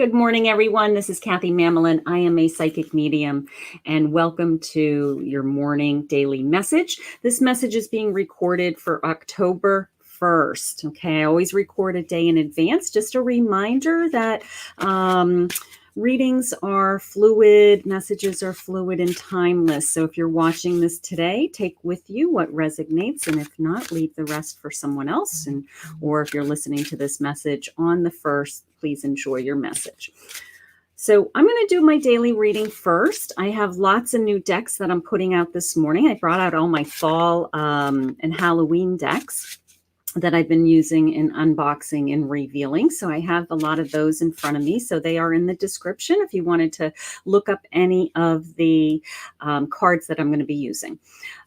Good morning, everyone. This is Kathy Mamolen. I am a psychic medium, and welcome to your morning daily message. This message is being recorded for October 1st. Okay, I always record a day in advance. Just a reminder that readings are fluid, messages are fluid and timeless. So if you're watching this today, take with you what resonates, and if not, leave the rest for someone else. Or if you're listening to this message on the 1st, please enjoy your message. So I'm going to do my daily reading first. I have lots of new decks that I'm putting out this morning. I brought out all my fall and Halloween decks that I've been using in unboxing and revealing. So I have a lot of those in front of me. So they are in the description if you wanted to look up any of the cards that I'm going to be using.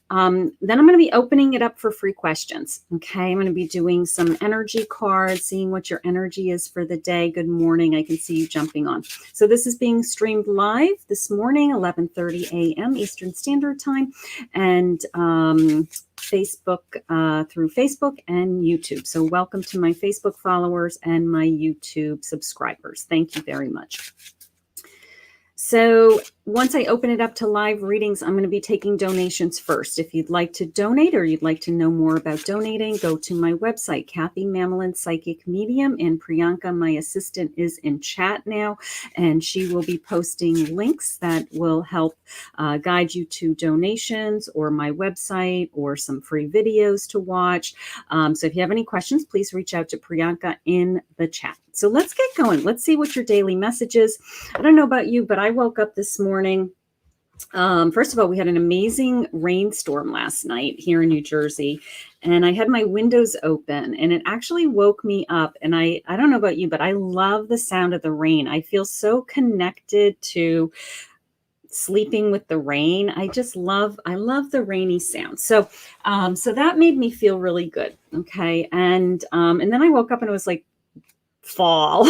Then I'm going to be opening it up for free questions. Okay, I'm going to be doing some energy cards, seeing what your energy is for the day. Good morning. I can see you jumping on. So this is being streamed live this morning, 11:30 a.m. Eastern Standard Time, and Facebook through Facebook and YouTube. So welcome to my Facebook followers and my YouTube subscribers. Thank you very much. So once I open it up to live readings, I'm going to be taking donations first. If you'd like to donate or you'd like to know more about donating, go to my website, Kathy Mamolen Psychic Medium, and Priyanka, my assistant, is in chat now, and she will be posting links that will help guide you to donations or my website or some free videos to watch. So if you have any questions, please reach out to Priyanka in the chat. So let's get going. Let's see what your daily message is. I don't know about you, but I woke up this morning. First of all, we had an amazing rainstorm last night here in New Jersey, and I had my windows open, and it actually woke me up. And I don't know about you, but I love the sound of the rain. I feel so connected to sleeping with the rain. I love the rainy sound. So that made me feel really good. Okay. And then I woke up and it was like fall.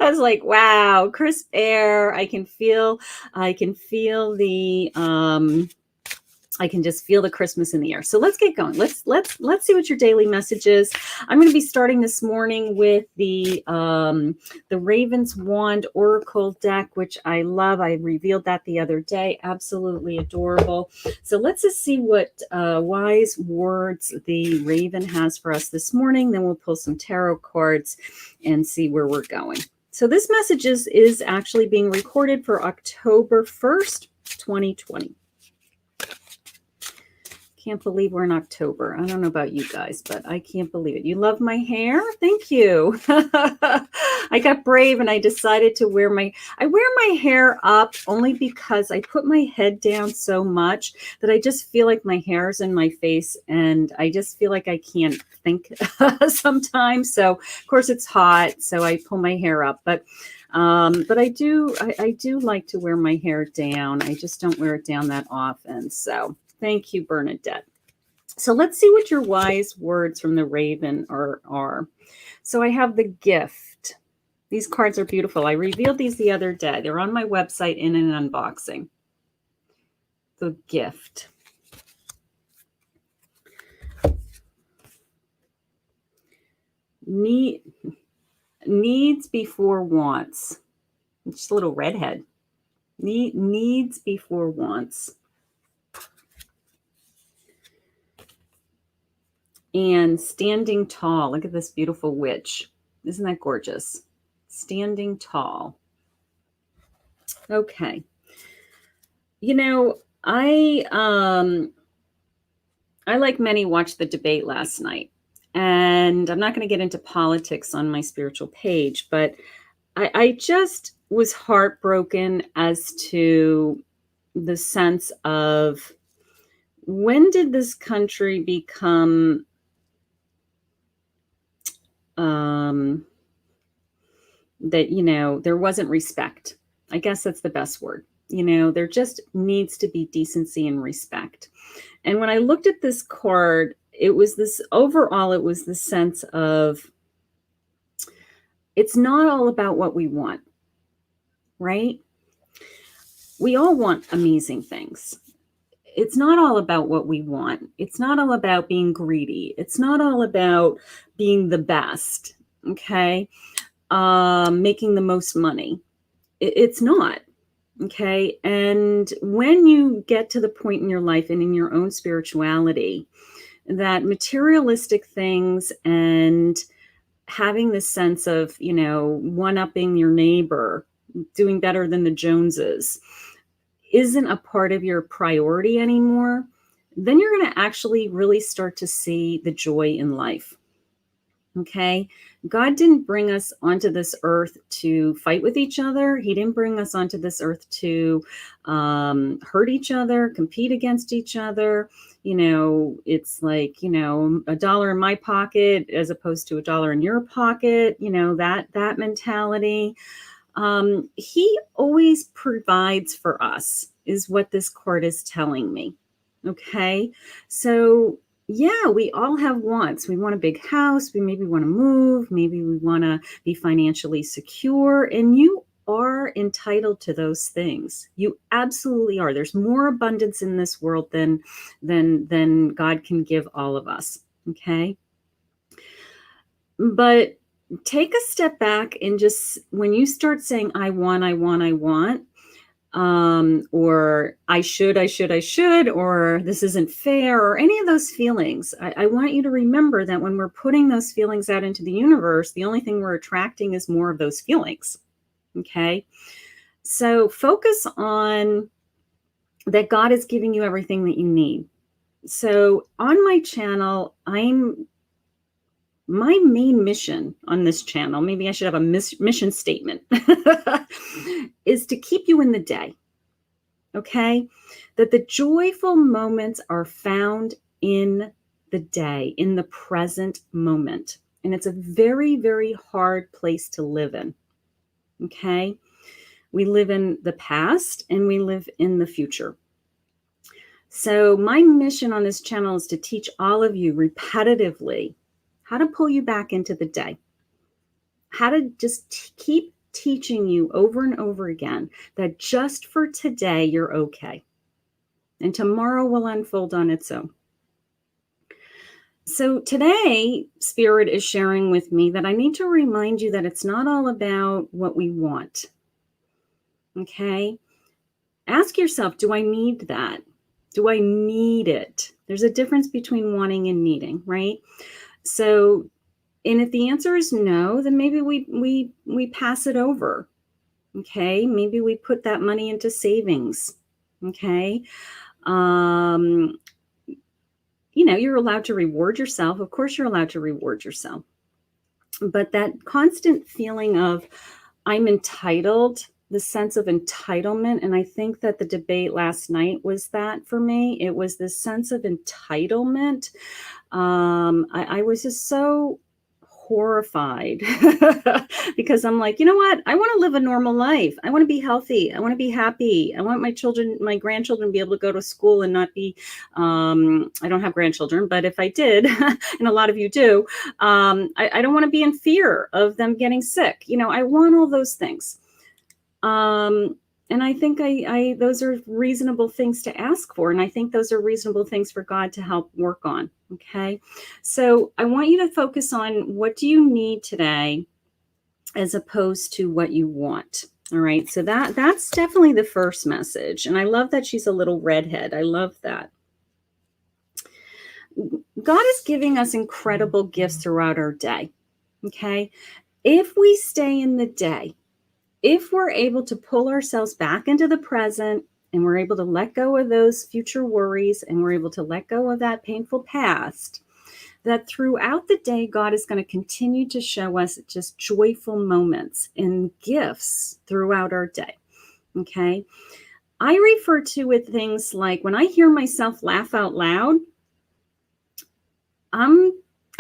I was like, wow, crisp air. I can just feel the Christmas in the air. So let's get going. Let's see what your daily message is. I'm going to be starting this morning with the Raven's Wand Oracle deck, which I love. I revealed that the other day. Absolutely adorable. So let's just see what wise words the Raven has for us this morning. Then we'll pull some tarot cards and see where we're going. So this message is actually being recorded for October 1st, 2020. Can't believe we're in October. I don't know about you guys, but I can't believe it. You love my hair? Thank you. I got brave and I decided to wear my hair up only because I put my head down so much that I just feel like my hair's in my face and I just feel like I can't think sometimes. So of course it's hot, so I pull my hair up, but I do like to wear my hair down. I just don't wear it down that often. So thank you, Bernadette. So let's see what your wise words from the Raven are. So I have the gift. These cards are beautiful. I revealed these the other day. They're on my website in an unboxing. The gift. Needs before wants. Just a little redhead. Needs before wants. And standing tall. Look at this beautiful witch. Isn't that gorgeous? Standing tall. Okay. You know, I like many watched the debate last night. And I'm not going to get into politics on my spiritual page, but I just was heartbroken as to the sense of when did this country become that, there wasn't respect. I guess that's the best word. There just needs to be decency and respect. And when I looked at this card, it was the sense of it's not all about what we want, right? We all want amazing things. It's not all about what we want. It's not all about being greedy. It's not all about being the best. Okay. making the most money. It's not. Okay. And when you get to the point in your life and in your own spirituality that materialistic things and having this sense of, one-upping your neighbor, doing better than the Joneses, isn't a part of your priority anymore, then you're going to actually really start to see the joy in life. Okay. God didn't bring us onto this earth to fight with each other. He didn't bring us onto this earth to hurt each other, compete against each other. It's like, $1 in my pocket as opposed to $1 in your pocket, that mentality. He always provides for us, is what this card is telling me. Okay. So yeah, we all have wants. We want a big house. We maybe want to move. Maybe we want to be financially secure. And you are entitled to those things. You absolutely are. There's more abundance in this world than God can give all of us. Okay. But take a step back and just, when you start saying, I want, or I should, or this isn't fair, or any of those feelings, I want you to remember that when we're putting those feelings out into the universe, the only thing we're attracting is more of those feelings. Okay. So focus on that God is giving you everything that you need. So on my channel, my main mission on this channel, maybe I should have a mission statement, is to keep you in the day. Okay? That the joyful moments are found in the day, in the present moment. And it's a very, very hard place to live in. Okay? We live in the past and we live in the future. So my mission on this channel is to teach all of you repetitively how to pull you back into the day, how to just keep teaching you over and over again that just for today, you're okay. And tomorrow will unfold on its own. So today, Spirit is sharing with me that I need to remind you that it's not all about what we want. Okay? Ask yourself, do I need that? Do I need it? There's a difference between wanting and needing, right? So, and if the answer is no, then maybe we pass it over. Okay, maybe we put that money into savings. Okay, you're allowed to reward yourself. Of course, you're allowed to reward yourself. But that constant feeling of I'm entitled, the sense of entitlement, and I think that the debate last night was that for me. It was this sense of entitlement. I was just so horrified because I'm like, you know what? I want to live a normal life. I want to be healthy. I want to be happy. I want my grandchildren to be able to go to school and not be, I don't have grandchildren, but if I did, and a lot of you do, I don't want to be in fear of them getting sick. I want all those things. And I think those are reasonable things to ask for. And I think those are reasonable things for God to help work on. Okay. So I want you to focus on what do you need today as opposed to what you want. All right. So that's definitely the first message. And I love that she's a little redhead. I love that. God is giving us incredible gifts throughout our day. Okay. If we stay in the day, if we're able to pull ourselves back into the present and we're able to let go of those future worries and we're able to let go of that painful past, that throughout the day, God is going to continue to show us just joyful moments and gifts throughout our day. Okay. I refer to it things like when I hear myself laugh out loud, I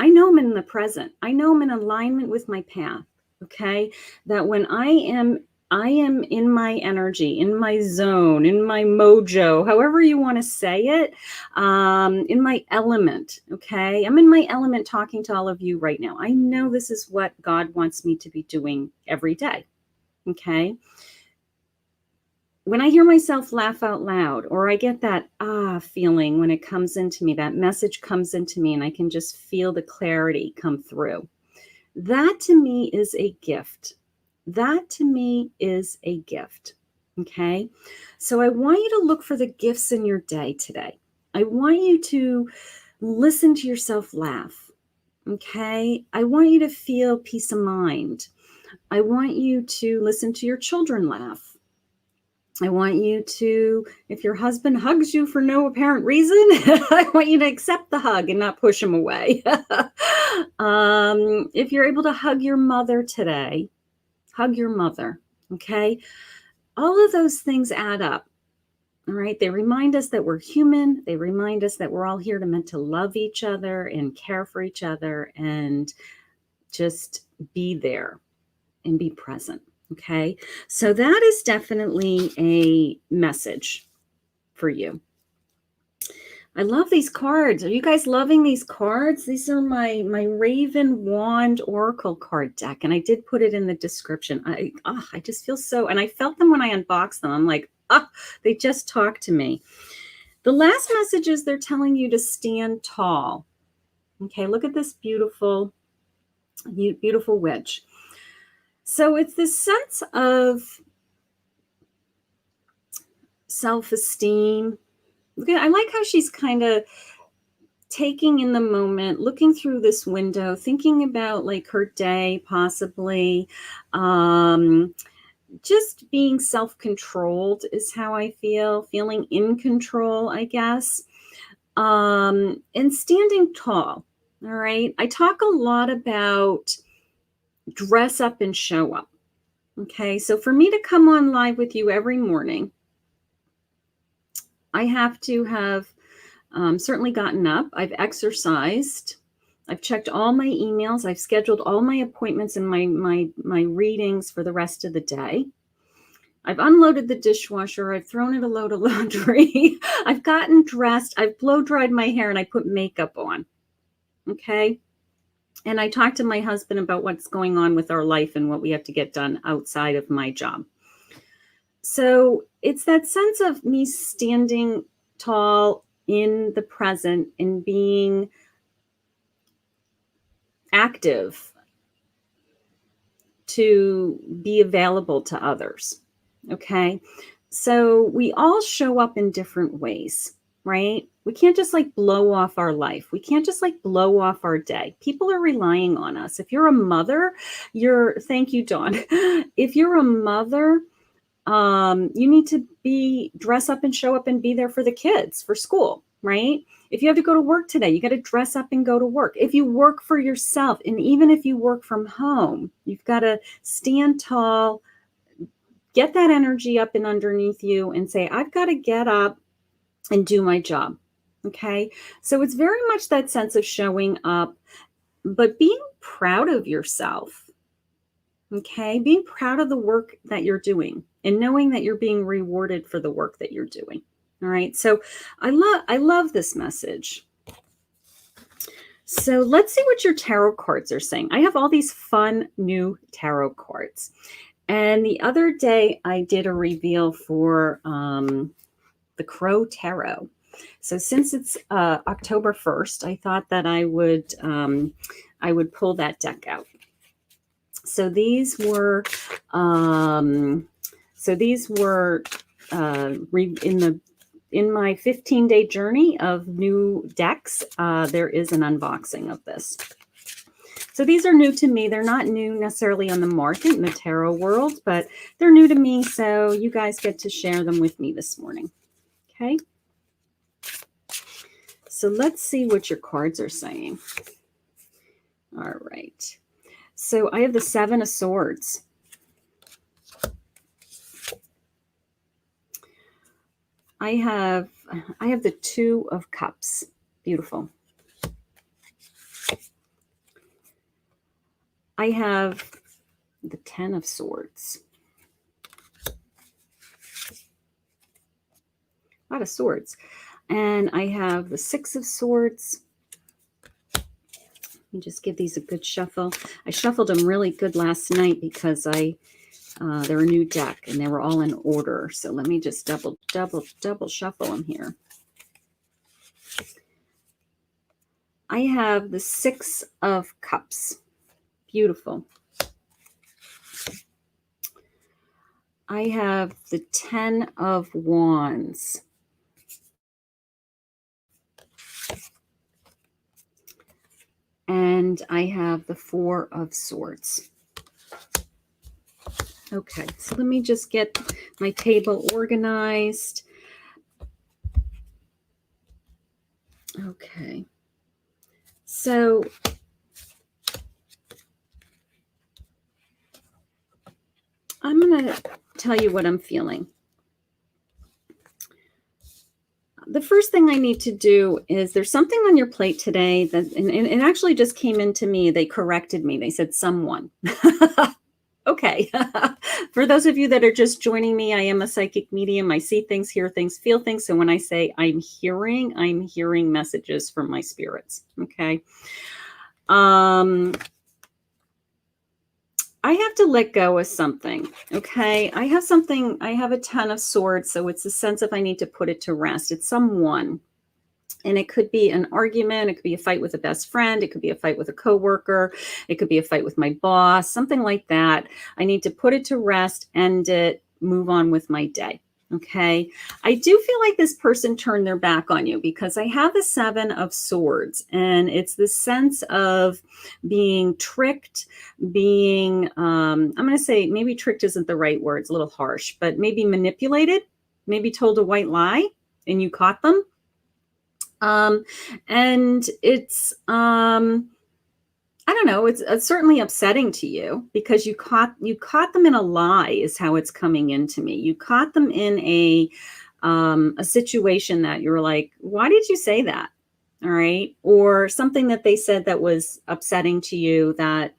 know I'm in the present. I know I'm in alignment with my path. Okay, that when I am in my energy, in my zone, in my mojo, however you want to say it, in my element. Okay, I'm in my element talking to all of you right now. I know this is what God wants me to be doing every day. Okay. When I hear myself laugh out loud, or I get that feeling when it comes into me, that message comes into me and I can just feel the clarity come through. That to me is a gift. That to me is a gift. Okay. So I want you to look for the gifts in your day today. I want you to listen to yourself laugh. Okay. I want you to feel peace of mind. I want you to listen to your children laugh. I want you to, if your husband hugs you for no apparent reason, I want you to accept the hug and not push him away. If you're able to hug your mother today, hug your mother. Okay. All of those things add up. All right. They remind us that we're human. They remind us that we're all here meant to love each other and care for each other and just be there and be present. Okay. So that is definitely a message for you. I love these cards. Are you guys loving these cards? These are my Raven Wand Oracle card deck, and I did put it in the description. I just feel so, and I felt them when I unboxed them. I'm like, they just talked to me. The last message is they're telling you to stand tall. Okay, look at this beautiful witch. So it's this sense of self-esteem. I like how she's kind of taking in the moment, looking through this window, thinking about like her day, possibly. Just being self-controlled is how I feel, feeling in control, I guess. And standing tall. All right. I talk a lot about dress up and show up. Okay. So for me to come on live with you every morning, I have to have certainly gotten up. I've exercised. I've checked all my emails. I've scheduled all my appointments and my readings for the rest of the day. I've unloaded the dishwasher. I've thrown in a load of laundry. I've gotten dressed. I've blow dried my hair and I put makeup on. Okay. And I talked to my husband about what's going on with our life and what we have to get done outside of my job. So it's that sense of me standing tall in the present and being active to be available to others. Okay. So we all show up in different ways, right? We can't just like blow off our life. We can't just like blow off our day. People are relying on us. If you're a mother, thank you, Dawn. If you're a mother, you need to dress up and show up and be there for the kids for school, right? If you have to go to work today, you got to dress up and go to work. If you work for yourself, and even if you work from home, you've got to stand tall, get that energy up and underneath you and say, I've got to get up and do my job. Okay. So it's very much that sense of showing up, but being proud of yourself. Okay. Being proud of the work that you're doing and knowing that you're being rewarded for the work that you're doing. All right. So I love this message. So let's see what your tarot cards are saying. I have all these fun new tarot cards. And the other day I did a reveal for the Crow Tarot. So since it's October 1st, I thought that I would pull that deck out. So these were in my 15-day journey of new decks. There is an unboxing of this. So these are new to me. They're not new necessarily on the market in the tarot world, but they're new to me. So you guys get to share them with me this morning. Okay. So let's see what your cards are saying. All right. So I have the Seven of Swords. I have the Two of Cups. Beautiful. I have the Ten of Swords. A lot of swords. And I have the Six of Swords. Let me just give these a good shuffle. I shuffled them really good last night because they're a new deck and they were all in order. So let me just double shuffle them here. I have the Six of Cups. Beautiful. I have the 10 of Wands. And I have the 4 of Swords. Okay, so let me just get my table organized. Okay. So I'm going to tell you what I'm feeling. The first thing I need to do is there's something on your plate today that, and it actually just came into me. They corrected me. They said someone. Okay. For those of you that are just joining me, I am a psychic medium. I see things, hear things, feel things. So when I say I'm hearing messages from my spirits. Okay. I have to let go of something. Okay. I have a 10 of Swords. So it's a sense of I need to put it to rest. It's someone. And it could be an argument. It could be a fight with a best friend. It could be a fight with a coworker. It could be a fight with my boss, something like that. I need to put it to rest, end it, move on with my day. Okay. I do feel like this person turned their back on you because I have the 7 of Swords, and it's the sense of being tricked, being, I'm going to say maybe tricked isn't the right word. It's a little harsh, but maybe manipulated, maybe told a white lie and you caught them. And it's, I don't know, it's certainly upsetting to you because you caught them in a lie is how it's coming into me. You caught them in a situation that you're like, why did you say that? All right. Or something that they said that was upsetting to you that,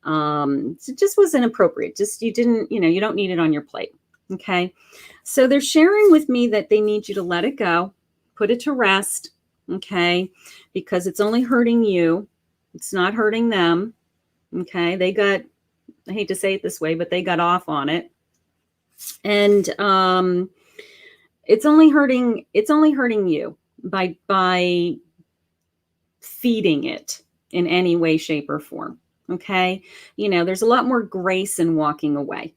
it just was inappropriate. Just, you didn't, you don't need it on your plate. Okay. So they're sharing with me that they need you to let it go, put it to rest. Okay. Because it's only hurting you. It's not hurting them. Okay. I hate to say it this way, but they got off on it. And, it's only hurting you by feeding it in any way, shape, or form. Okay. There's a lot more grace in walking away.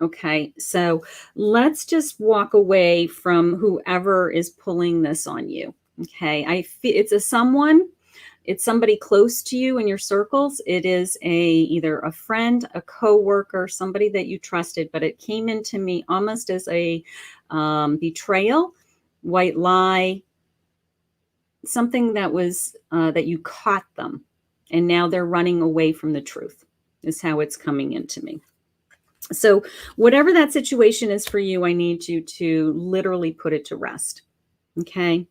Okay. So let's just walk away from whoever is pulling this on you. Okay. It's it's somebody close to you in your circles. It is either a friend, a coworker, somebody that you trusted, but it came into me almost as a betrayal, white lie, something that was that you caught them, and now they're running away from the truth is how it's coming into me. So whatever that situation is for you, I need you to literally put it to rest. Okay.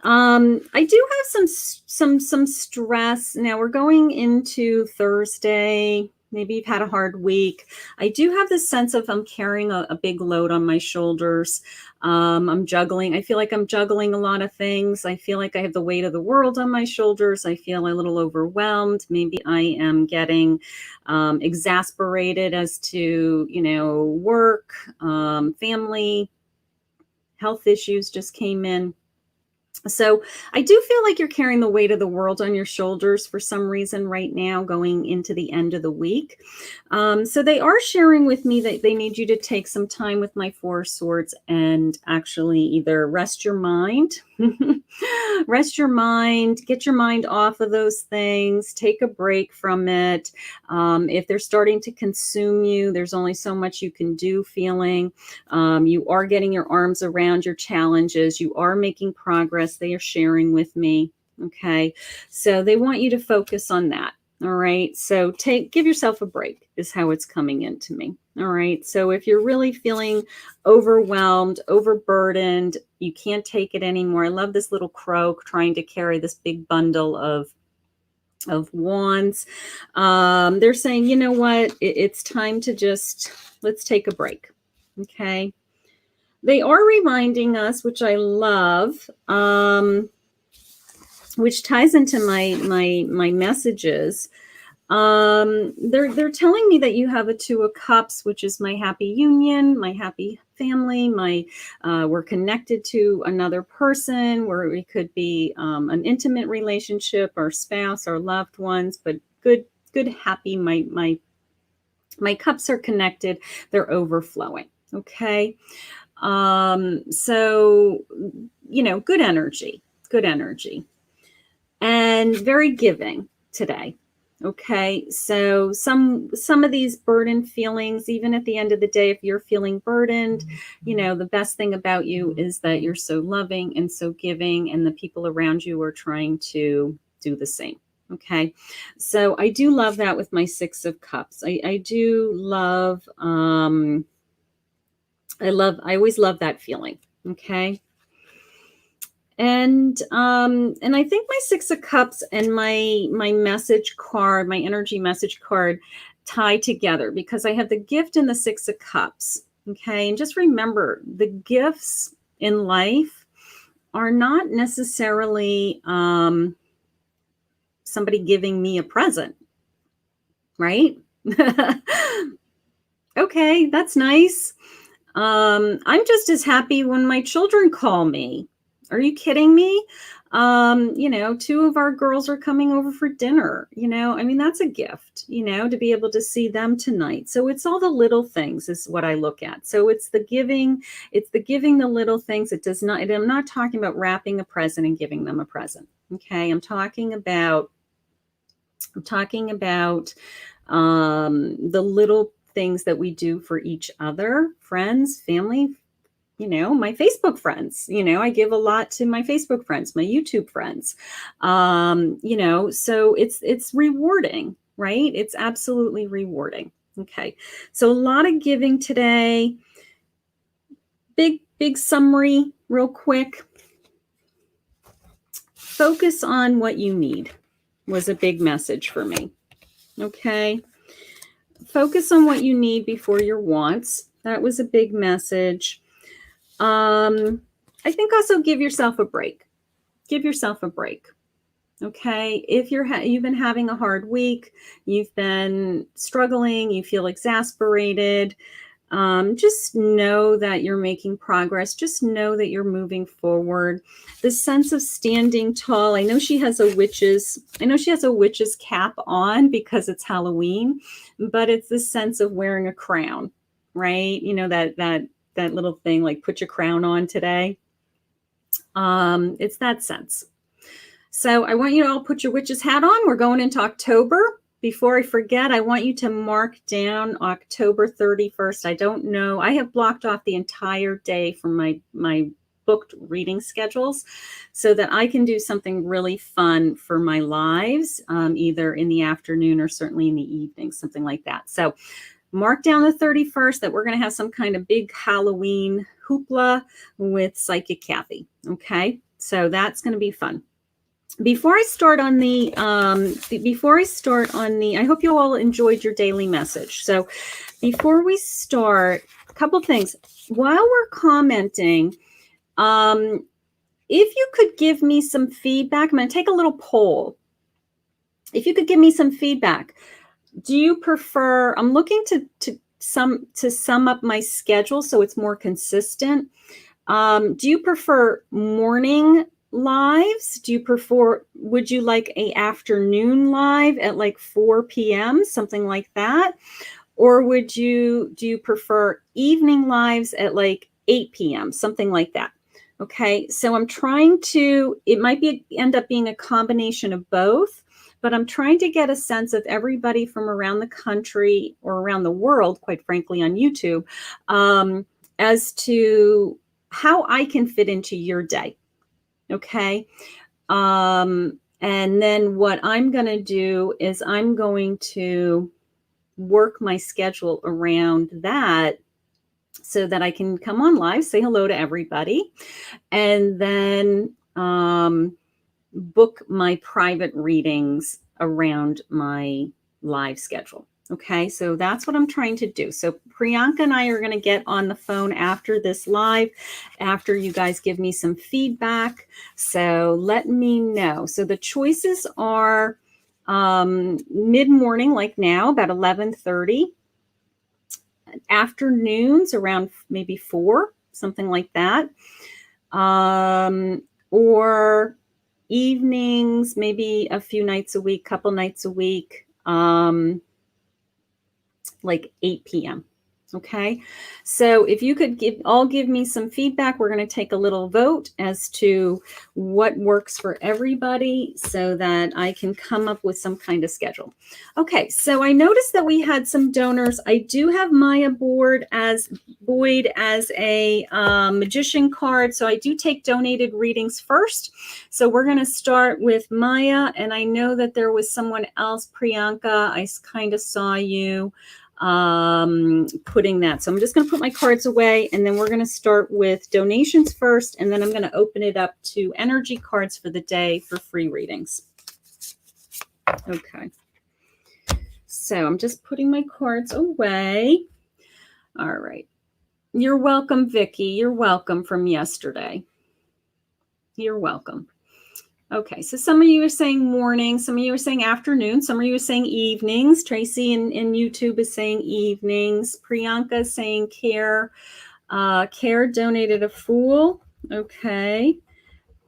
I do have some stress. Now we're going into Thursday. Maybe you've had a hard week. I do have this sense of I'm carrying a big load on my shoulders. I'm juggling. I feel like I'm juggling a lot of things. I feel like I have the weight of the world on my shoulders. I feel a little overwhelmed. Maybe I am getting exasperated as to, work, family, health issues just came in. So I do feel like you're carrying the weight of the world on your shoulders for some reason right now going into the end of the week. So they are sharing with me that they need you to take some time with my 4 of Swords and actually either rest your mind, get your mind off of those things, take a break from it. If they're starting to consume you, there's only so much you can do feeling. You are getting your arms around your challenges. You are making progress. They are sharing with me. Okay. So they want you to focus on that. All right. So give yourself a break is how it's coming into me. All right. So if you're really feeling overwhelmed, overburdened, you can't take it anymore. I love this little crow trying to carry this big bundle of wands. They're saying, you know what? It's time to let's take a break. Okay. They are reminding us, which I love, which ties into my messages. They're telling me that you have a Two of Cups, which is my happy union, my happy family, we're connected to another person, where we could be an intimate relationship, our spouse, our loved ones, but good, happy. My cups are connected. They're overflowing. Okay. So, good energy, and very giving today. Okay. So some of these burden feelings, even at the end of the day, if you're feeling burdened, the best thing about you is that you're so loving and so giving, and the people around you are trying to do the same. Okay. So I do love that with my Six of Cups. I do love, I always love that feeling. Okay. And I think my Six of Cups and my message card, my energy message card, tie together, because I have the gift and the Six of Cups. Okay. And just remember, the gifts in life are not necessarily somebody giving me a present, right? Okay, that's nice. I'm just as happy when my children call me. Are you kidding me? Two of our girls are coming over for dinner. I mean, that's a gift, to be able to see them tonight. So it's all the little things is what I look at. So it's the giving, the little things. I'm not talking about wrapping a present and giving them a present. Okay. I'm talking about the little things that we do for each other, friends, family, my Facebook friends. I give a lot to my Facebook friends, my YouTube friends. So it's rewarding, right? It's absolutely rewarding. Okay. So a lot of giving today. Big summary, real quick. Focus on what you need was a big message for me. Okay. Focus on what you need before your wants. That was a big message. I think also give yourself a break. Give yourself a break. Okay. If you've been having a hard week, you've been struggling, you feel exasperated, just know that you're making progress. Just know that you're moving forward. The sense of standing tall. I know she has a witch's cap on because it's Halloween, but it's the sense of wearing a crown, right? That little thing, like put your crown on today. It's that sense. So I want you to all put your witch's hat on. We're going into October. Before I forget, I want you to mark down October 31st. I don't know. I have blocked off the entire day from my booked reading schedules so that I can do something really fun for my lives, either in the afternoon or certainly in the evening, something like that. So mark down the 31st that we're going to have some kind of big Halloween hoopla with Psychic Kathy. Okay, so that's going to be fun. Before I start on the, I hope you all enjoyed your daily message. So before we start, a couple things. While we're commenting, if you could give me some feedback, I'm going to take a little poll. If you could give me some feedback, do you prefer, I'm looking to sum up my schedule so it's more consistent. Do you prefer morning lives? Would you like a afternoon live at like 4 p.m., something like that? Or do you prefer evening lives at like 8 p.m., something like that? Okay, so I'm trying to, it might end up being a combination of both, but I'm trying to get a sense of everybody from around the country or around the world, quite frankly, on YouTube, as to how I can fit into your day. Okay. And then what I'm going to do is I'm going to work my schedule around that so that I can come on live, say hello to everybody, and then book my private readings around my live schedule. Okay, so that's what I'm trying to do. So Priyanka and I are going to get on the phone after this live, after you guys give me some feedback. So let me know. So the choices are Mid-morning, like now, about 11:30. Afternoons around maybe 4, something like that. Or evenings, maybe a few nights a week, couple nights a week, like 8 p.m. Okay, so if you could give me some feedback, we're going to take a little vote as to what works for everybody so that I can come up with some kind of schedule. Okay, so I noticed that we had some donors. I do have Maya Boyd as a magician card, so I do take donated readings first. So we're going to start with Maya, and I know that there was someone else, Priyanka. I kind of saw you putting that. So I'm just going to put my cards away, and then we're going to start with donations first, and then I'm going to open it up to energy cards for the day for free readings. Okay. So I'm just putting my cards away. All right. You're welcome, Vicky. You're welcome from yesterday. You're welcome. Okay, so some of you are saying morning, some of you are saying afternoon, some of you are saying evenings. Tracy in YouTube is saying evenings. Priyanka is saying care. Care donated a Fool. Okay.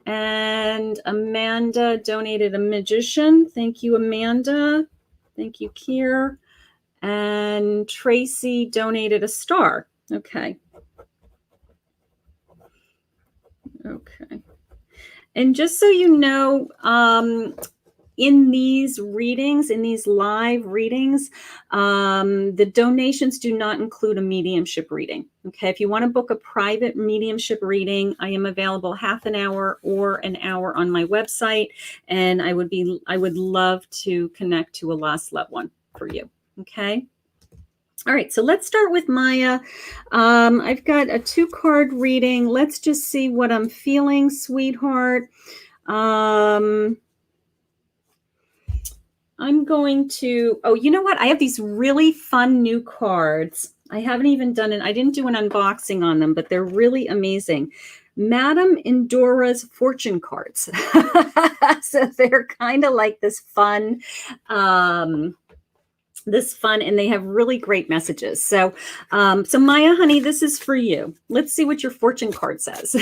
And Amanda donated a Magician. Thank you, Amanda. Thank you, Kier. And Tracy donated a Star. Okay. Okay. And just so you know, in these readings, in these live readings, the donations do not include a mediumship reading. Okay, if you want to book a private mediumship reading, I am available half an hour or an hour on my website, and I would love to connect to a lost loved one for you. Okay. All right, so let's start with Maya. I've got a 2-card reading. Let's just see what I'm feeling, sweetheart. I'm going to, oh, you know what? I have these really fun new cards. I haven't even done it. I didn't do an unboxing on them, but they're really amazing. Madame Endora's fortune cards. So they're kind of like this fun, and they have really great messages. So, so Maya, honey, this is for you. Let's see what your fortune card says.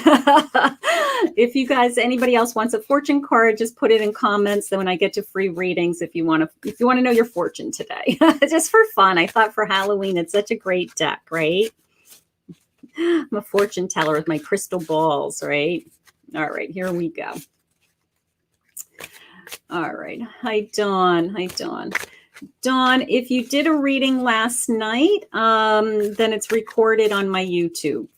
If you guys, anybody else wants a fortune card, just put it in comments. Then when I get to free readings, if you want to know your fortune today, just for fun. I thought for Halloween, it's such a great deck, right? I'm a fortune teller with my crystal balls, right? All right, here we go. All right. Hi, Dawn. Hi, Dawn. Dawn, if you did a reading last night, then it's recorded on my YouTube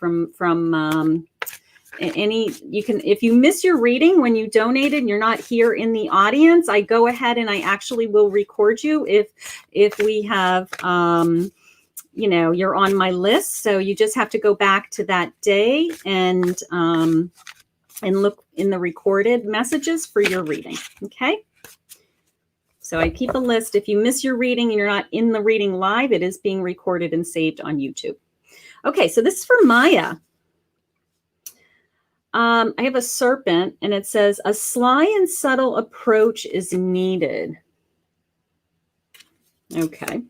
if you miss your reading when you donated and you're not here in the audience, I go ahead and I actually will record you if we have, you're on my list. So you just have to go back to that day and look in the recorded messages for your reading. Okay. So I keep a list. If you miss your reading and you're not in the reading live, it is being recorded and saved on YouTube. Okay, so this is for Maya. I have a serpent, and it says, a sly and subtle approach is needed. Okay.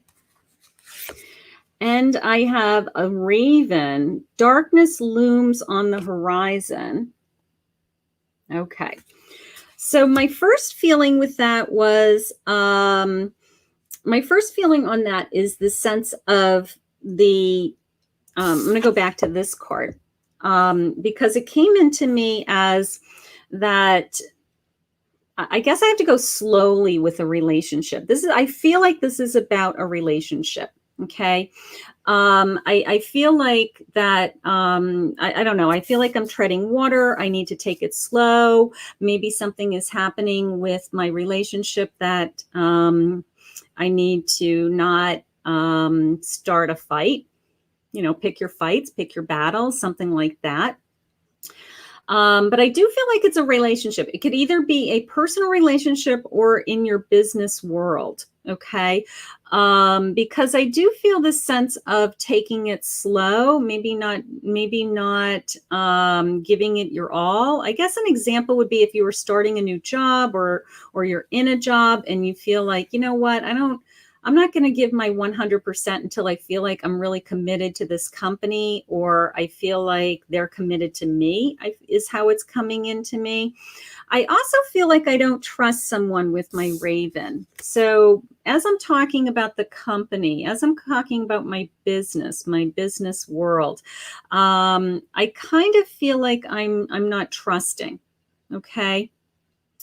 And I have a raven. Darkness looms on the horizon. Okay. So my first feeling with that was, my first feeling on that is the sense of the, I'm going to go back to this card because it came into me as that, I guess I have to go slowly with a relationship. I feel like this is about a relationship. Okay. I feel like that, I don't know. I feel like I'm treading water. I need to take it slow. Maybe something is happening with my relationship that, I need to not, start a fight, pick your fights, pick your battles, something like that. But I do feel like it's a relationship. It could either be a personal relationship or in your business world. Okay. Because I do feel this sense of taking it slow, maybe not giving it your all. I guess an example would be if you were starting a new job, or you're in a job and you feel like, you know what, I'm not going to give my 100% until I feel like I'm really committed to this company, or I feel like they're committed to me, is how it's coming into me. I also feel like I don't trust someone with my Raven. So as I'm talking about the company, as I'm talking about my business world, I kind of feel like I'm not trusting. Okay.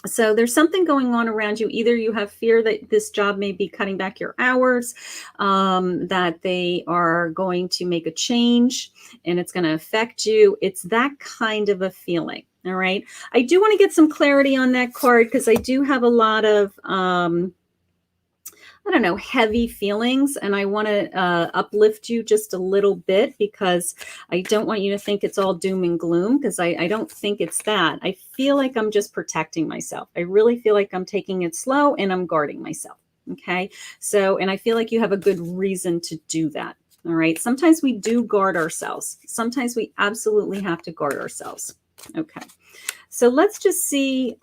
So there's something going on around you. Either you have fear that this job may be cutting back your hours, that they are going to make a change and it's going to affect you. It's that kind of a feeling. All right. I do want to get some clarity on that card because I do have a lot of, I don't know, heavy feelings, and I want to uplift you just a little bit because I don't want you to think it's all doom and gloom, because I don't think it's that. I feel like I'm just protecting myself. I really feel like I'm taking it slow and I'm guarding myself. Okay. So, and I feel like you have a good reason to do that. All right. Sometimes we do guard ourselves. Sometimes we absolutely have to guard ourselves. Okay. So let's just see.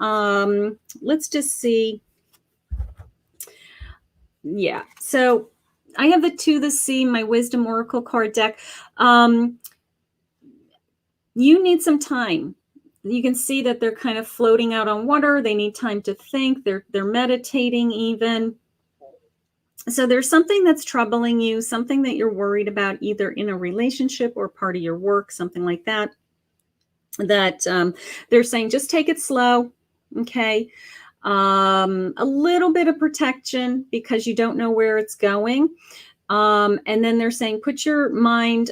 Yeah. So I have the 2, the C, my Wisdom Oracle card deck. You need some time. You can see that they're kind of floating out on water. They need time to think. They're meditating even. So there's something that's troubling you, something that you're worried about, either in a relationship or part of your work, something like that, that they're saying, just take it slow. Okay. A little bit of protection because you don't know where it's going. And then they're saying, put your mind,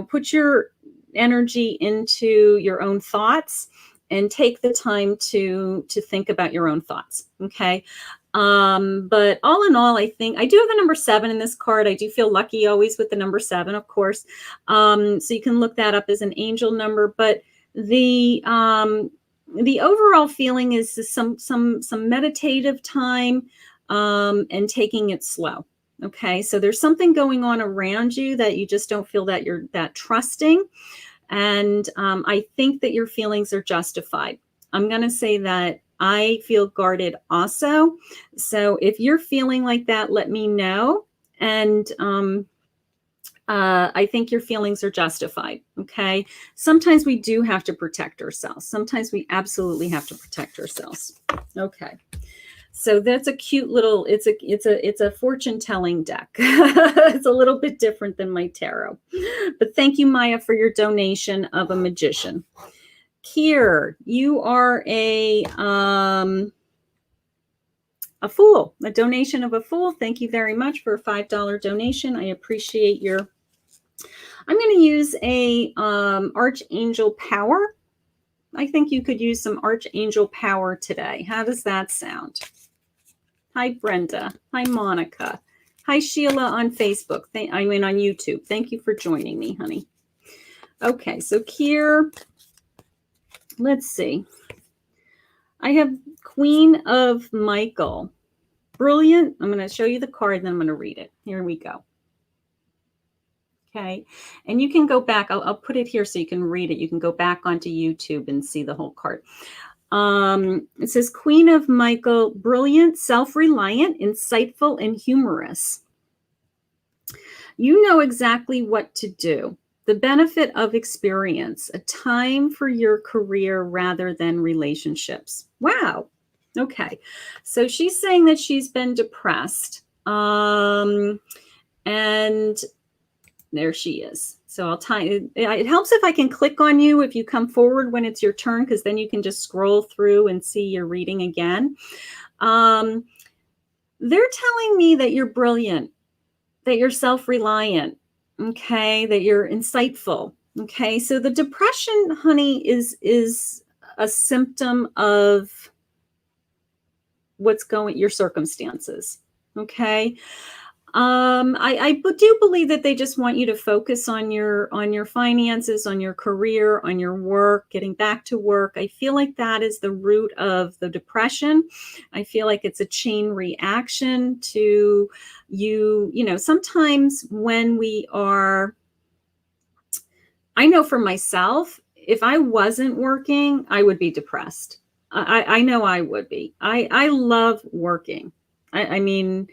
put your energy into your own thoughts and take the time to think about your own thoughts. Okay. But all in all, I think I do have the number 7 in this card. I do feel lucky always with the number 7, of course. So you can look that up as an angel number, but the overall feeling is some meditative time, and taking it slow. Okay. So there's something going on around you that you just don't feel that you're that trusting. And I think that your feelings are justified. I'm going to say that I feel guarded also. So if you're feeling like that, let me know. And I think your feelings are justified. Okay. Sometimes we do have to protect ourselves. Sometimes we absolutely have to protect ourselves. Okay. So that's a cute little, it's a fortune telling deck. It's a little bit different than my tarot, but thank you, Maya, for your donation of a magician. Kier, you are a fool, a donation of a fool. Thank you very much for a $5 donation. I appreciate your, I'm going to use a Archangel power. I think you could use some Archangel power today. How does that sound? Hi, Brenda. Hi, Monica. Hi, Sheila on Facebook. On YouTube. Thank you for joining me, honey. Okay, so Kier, let's see. I have Queen of Michael. Brilliant. I'm going to show you the card, and then I'm going to read it. Here we go. Okay, and you can go back. I'll put it here so you can read it. You can go back onto YouTube and see the whole card. It says Queen of Michael, brilliant, self-reliant, insightful, and humorous. You know exactly what to do. The benefit of experience, a time for your career rather than relationships. Wow. Okay. So she's saying that she's been depressed. And there she is. So I'll time it helps if I can click on you if you come forward when it's your turn, because then you can just scroll through and see your reading again. They're telling me that you're brilliant, that you're self-reliant, okay, that you're insightful. Okay, so the depression, honey, is a symptom of what's going, your circumstances. Okay. I do believe that they just want you to focus on your finances, on your career, on your work, getting back to work. I feel like that is the root of the depression. I feel like it's a chain reaction to you. You know, sometimes when we are, I know for myself, if I wasn't working, I would be depressed. I know I would be. I love working. I mean,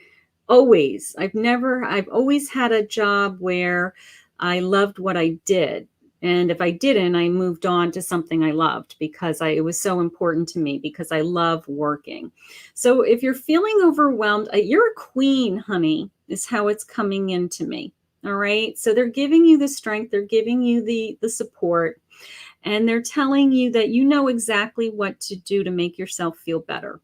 always. I've always had a job where I loved what I did. And if I didn't, I moved on to something I loved because it was so important to me because I love working. So if you're feeling overwhelmed, you're a queen, honey, is how it's coming into me. All right. So they're giving you the strength. They're giving you the support. And they're telling you that you know exactly what to do to make yourself feel better.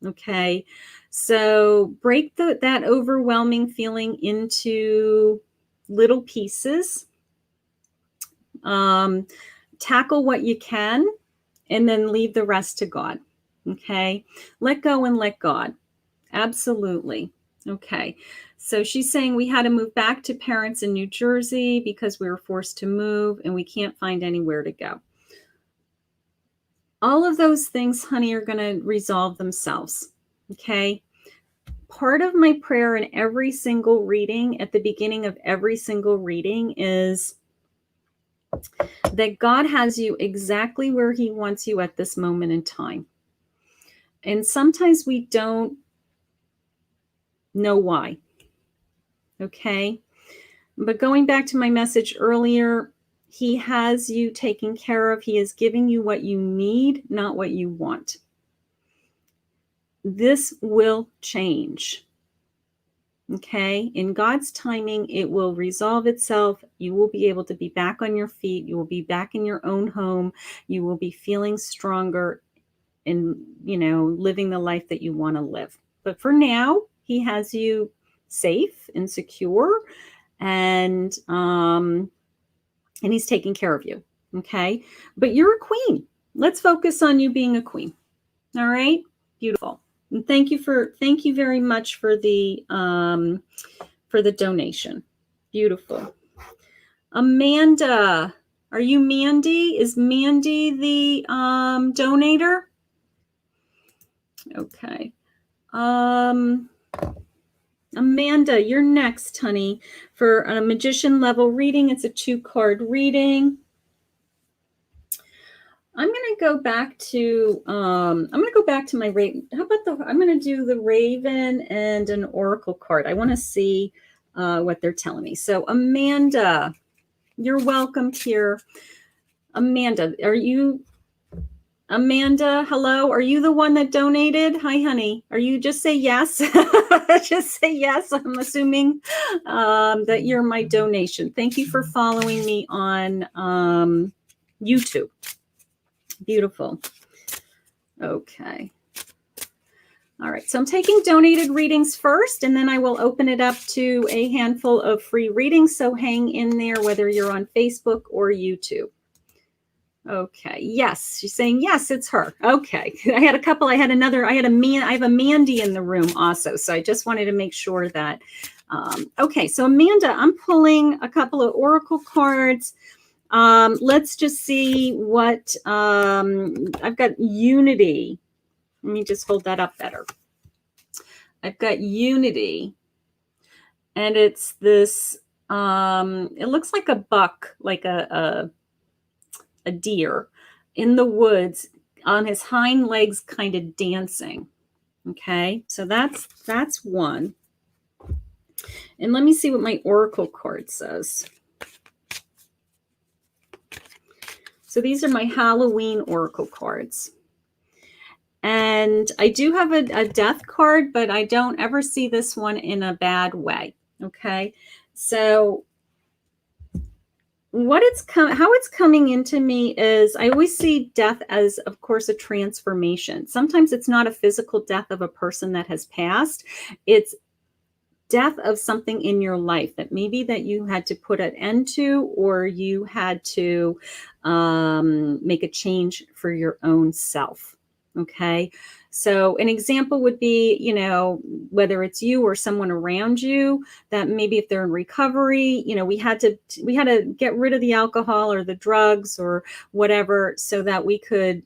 Okay. So break that overwhelming feeling into little pieces. Tackle what you can and then leave the rest to God. Okay. Let go and let God. Absolutely. Okay. So she's saying we had to move back to parents in New Jersey because we were forced to move and we can't find anywhere to go. All of those things, honey, are going to resolve themselves. Okay. Part of my prayer in every single reading, at the beginning of every single reading, is that God has you exactly where he wants you at this moment in time. And sometimes we don't know why. Okay. But going back to my message earlier, he has you taken care of. He is giving you what you need, not what you want. This will change. Okay. In God's timing, it will resolve itself. You will be able to be back on your feet. You will be back in your own home. You will be feeling stronger and, living the life that you want to live. But for now, he has you safe and secure, and he's taking care of you. Okay. But you're a queen. Let's focus on you being a queen. All right. Beautiful. And thank you very much for the donation. Beautiful. Amanda, are you Mandy? Is Mandy the donator? Okay. Amanda, you're next, honey, for a magician level reading. It's a 2-card reading. I'm going to go back to my raven. How about I'm going to do the raven and an oracle card. I want to see what they're telling me. So Amanda, you're welcome here. Amanda, hello. Are you the one that donated? Hi, honey. Are you just say yes? Just say yes. I'm assuming that you're my donation. Thank you for following me on YouTube. Beautiful. Okay. All right. So I'm taking donated readings first, and then I will open it up to a handful of free readings. So hang in there, whether you're on Facebook or YouTube. Okay. Yes. She's saying, yes, it's her. Okay. I have a Mandy in the room also. So I just wanted to make sure that, okay. So Amanda, I'm pulling a couple of oracle cards. Let's just see what, I've got unity. Let me just hold that up better. I've got unity, and it's this, it looks like a buck, like a deer in the woods on his hind legs, kind of dancing. Okay. So that's one. And let me see what my oracle card says. So these are my Halloween oracle cards. And I do have a death card, but I don't ever see this one in a bad way. Okay. So how it's coming into me is I always see death as, of course, a transformation. Sometimes it's not a physical death of a person that has passed. It's death of something in your life that maybe that you had to put an end to, or you had to make a change for your own self. Okay. So an example would be, you know, whether it's you or someone around you, that maybe if they're in recovery, you know, we had to get rid of the alcohol or the drugs or whatever so that we could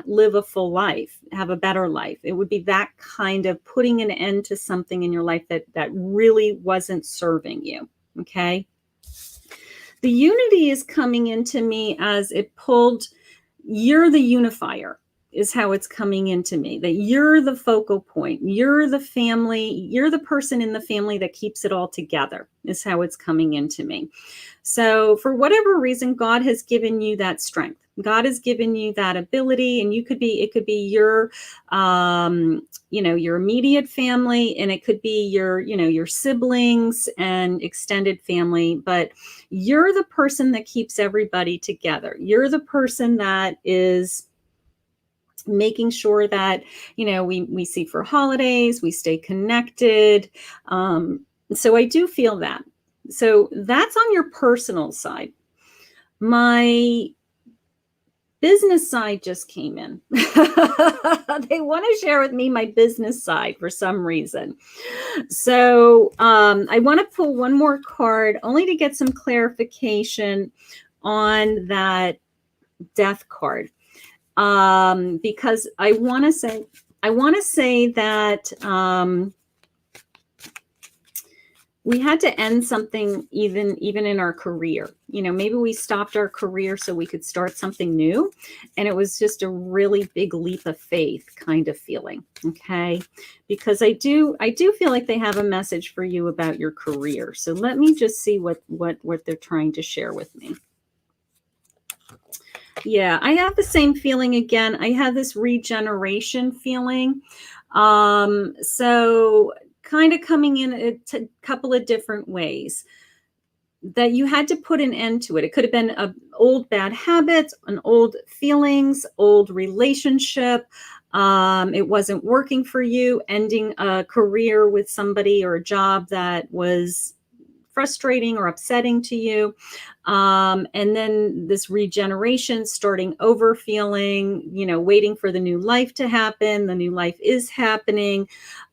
live a full life, have a better life. It would be that kind of putting an end to something in your life that really wasn't serving you. Okay. The unity is coming into me as it pulled, you're the unifier, is how it's coming into me, that you're the focal point, you're the family, you're the person in the family that keeps it all together, is how it's coming into me. So for whatever reason, God has given you that strength. God has given you that ability, and it could be your, you know, your immediate family, and it could be your, you know, your siblings and extended family, but you're the person that keeps everybody together. You're the person that is making sure that, you know, we see for holidays, we stay connected. So I do feel that. So that's on your personal side. My business side just came in. They want to share with me my business side for some reason. So I want to pull one more card only to get some clarification on that death card. Because I want to say that we had to end something even in our career. You know, maybe we stopped our career so we could start something new. And it was just a really big leap of faith kind of feeling. Okay. Because I do feel like they have a message for you about your career. So let me just see what they're trying to share with me. Yeah, I have the same feeling again. I have this regeneration feeling. So kind of coming in a couple of different ways that you had to put an end to it. It could have been old bad habits, an old feelings, old relationship. It wasn't working for you, ending a career with somebody or a job that was frustrating or upsetting to you. And then this regeneration, starting over feeling, you know, waiting for the new life to happen. The new life is happening.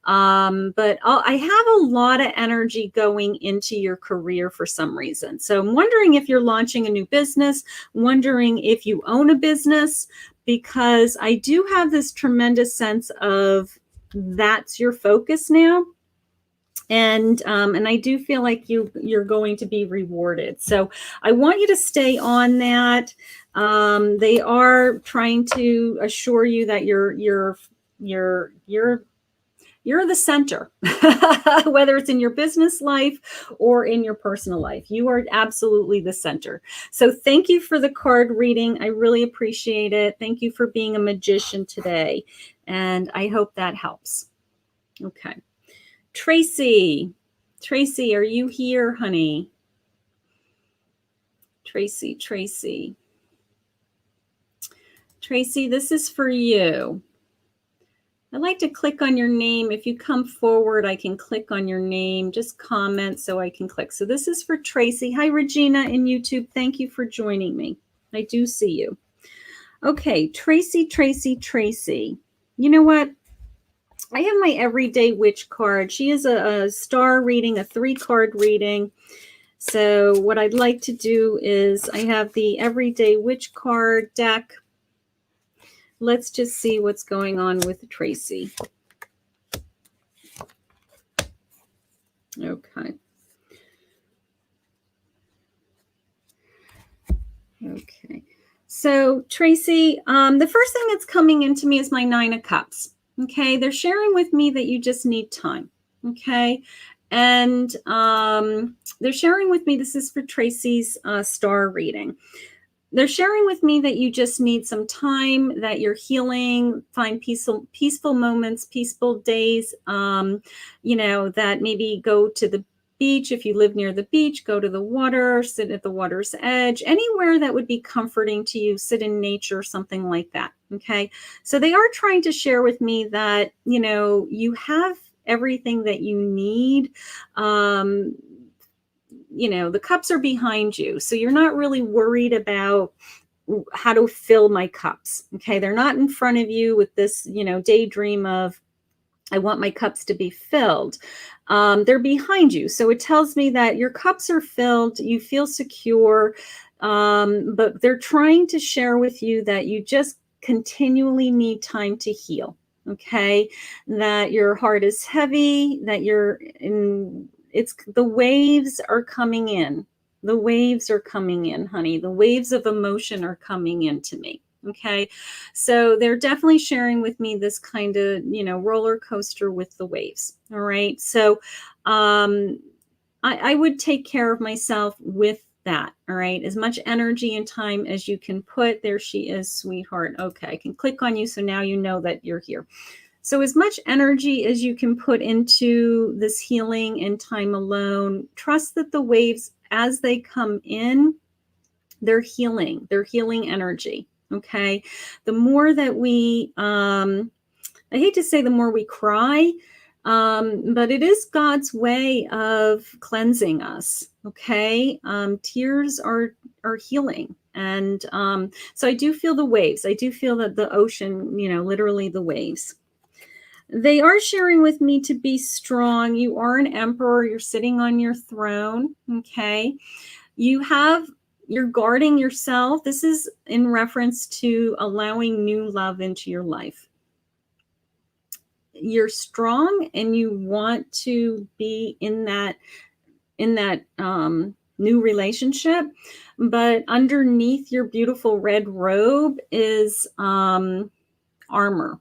But I have a lot of energy going into your career for some reason. So I'm wondering if you're launching a new business, wondering if you own a business, because I do have this tremendous sense of that's your focus now. And I do feel like you're going to be rewarded. So I want you to stay on that. They are trying to assure you that you're the center, whether it's in your business life or in your personal life. You are absolutely the center. So thank you for the card reading. I really appreciate it. Thank you for being a magician today. And I hope that helps. Okay. Tracy, are you here, honey? Tracy, this is for you. I like to click on your name. If you come forward, I can click on your name. Just comment so I can click. So this is for Tracy. Hi, Regina in YouTube. Thank you for joining me. I do see you. Okay, Tracy. You know what? I have my Everyday Witch card. She is a star reading, a 3-card reading. So what I'd like to do is I have the Everyday Witch card deck. Let's just see what's going on with Tracy. Okay. Okay. So Tracy, the first thing that's coming into me is my 9 of Cups. Okay. They're sharing with me that you just need time. Okay. And they're sharing with me, this is for Tracy's star reading. They're sharing with me that you just need some time, that you're healing, find peaceful moments, peaceful days, you know, that maybe go to the beach. If you live near the beach, go to the water, sit at the water's edge, anywhere that would be comforting to you, sit in nature, something like that. Okay. So they are trying to share with me that, you know, you have everything that you need. You know, the cups are behind you. So you're not really worried about how to fill my cups. Okay. They're not in front of you with this, daydream of, I want my cups to be filled. They're behind you. So it tells me that your cups are filled. You feel secure. But they're trying to share with you that you just continually need time to heal. Okay. That your heart is heavy, that the waves are coming in. The waves are coming in, honey. The waves of emotion are coming into me. Okay. So they're definitely sharing with me this kind of, roller coaster with the waves. All right. So I would take care of myself with that. All right. As much energy and time as you can put. There she is, sweetheart. Okay. I can click on you. So now you know that you're here. So as much energy as you can put into this healing and time alone, trust that the waves, as they come in, they're healing energy. Okay. The more that I hate to say the more we cry, but it is God's way of cleansing us. Okay. Tears are healing. And so I do feel the waves. I do feel that the ocean, literally the waves. They are sharing with me to be strong. You are an emperor. You're sitting on your throne. Okay. You're guarding yourself. This is in reference to allowing new love into your life. You're strong and you want to be in that new relationship, but underneath your beautiful red robe is armor.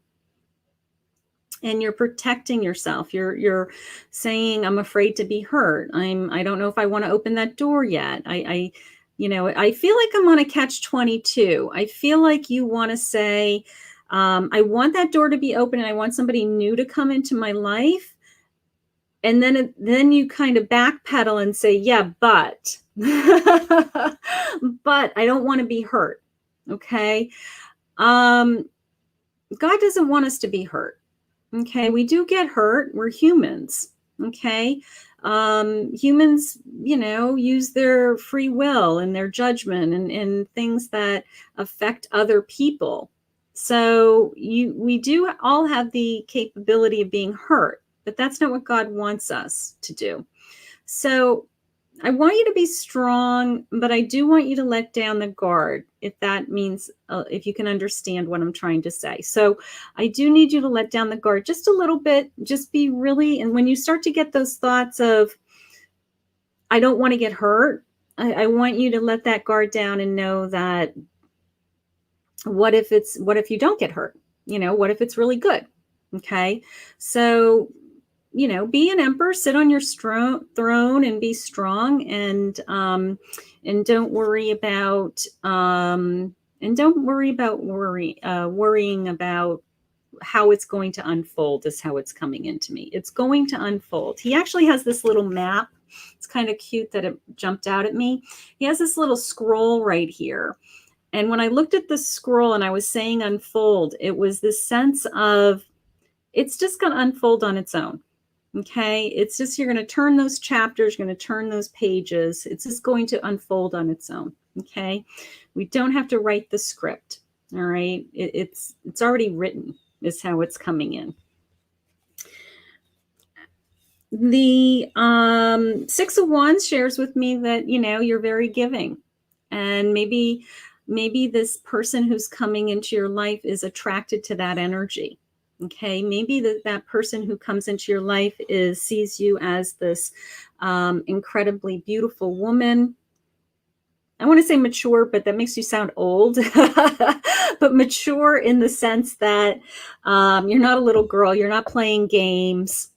And you're protecting yourself. You're saying, I'm afraid to be hurt. I don't know if I want to open that door yet. I feel like I'm on a catch-22. I feel like you want to say, I want that door to be open and I want somebody new to come into my life. And then you kind of backpedal and say, yeah, but I don't want to be hurt. Okay. God doesn't want us to be hurt. Okay, we do get hurt. We're humans. Okay, humans, use their free will and their judgment and things that affect other people. So we do all have the capability of being hurt, but that's not what God wants us to do. So I want you to be strong, but I do want you to let down the guard, if that means, if you can understand what I'm trying to say. So I do need you to let down the guard just a little bit, just be really, and when you start to get those thoughts of, I don't want to get hurt, I want you to let that guard down and know that, what if you don't get hurt? What if it's really good? Okay. So be an emperor, sit on your throne and be strong, and don't worry about worrying about how it's going to unfold. Is how it's coming into me. It's going to unfold. He actually has this little map. It's kind of cute that it jumped out at me. He has this little scroll right here. And when I looked at the scroll and I was saying unfold, it was this sense of, it's just going to unfold on its own. Okay, it's just, you're going to turn those chapters, you're going to turn those pages. It's just going to unfold on its own. Okay, we don't have to write the script. All right, it's already written, is how it's coming in. The Six of Wands shares with me that, you're very giving, and maybe this person who's coming into your life is attracted to that energy. Okay, maybe that person who comes into your life sees you as this incredibly beautiful woman. I want to say mature, but that makes you sound old. But mature in the sense that you're not a little girl. You're not playing games.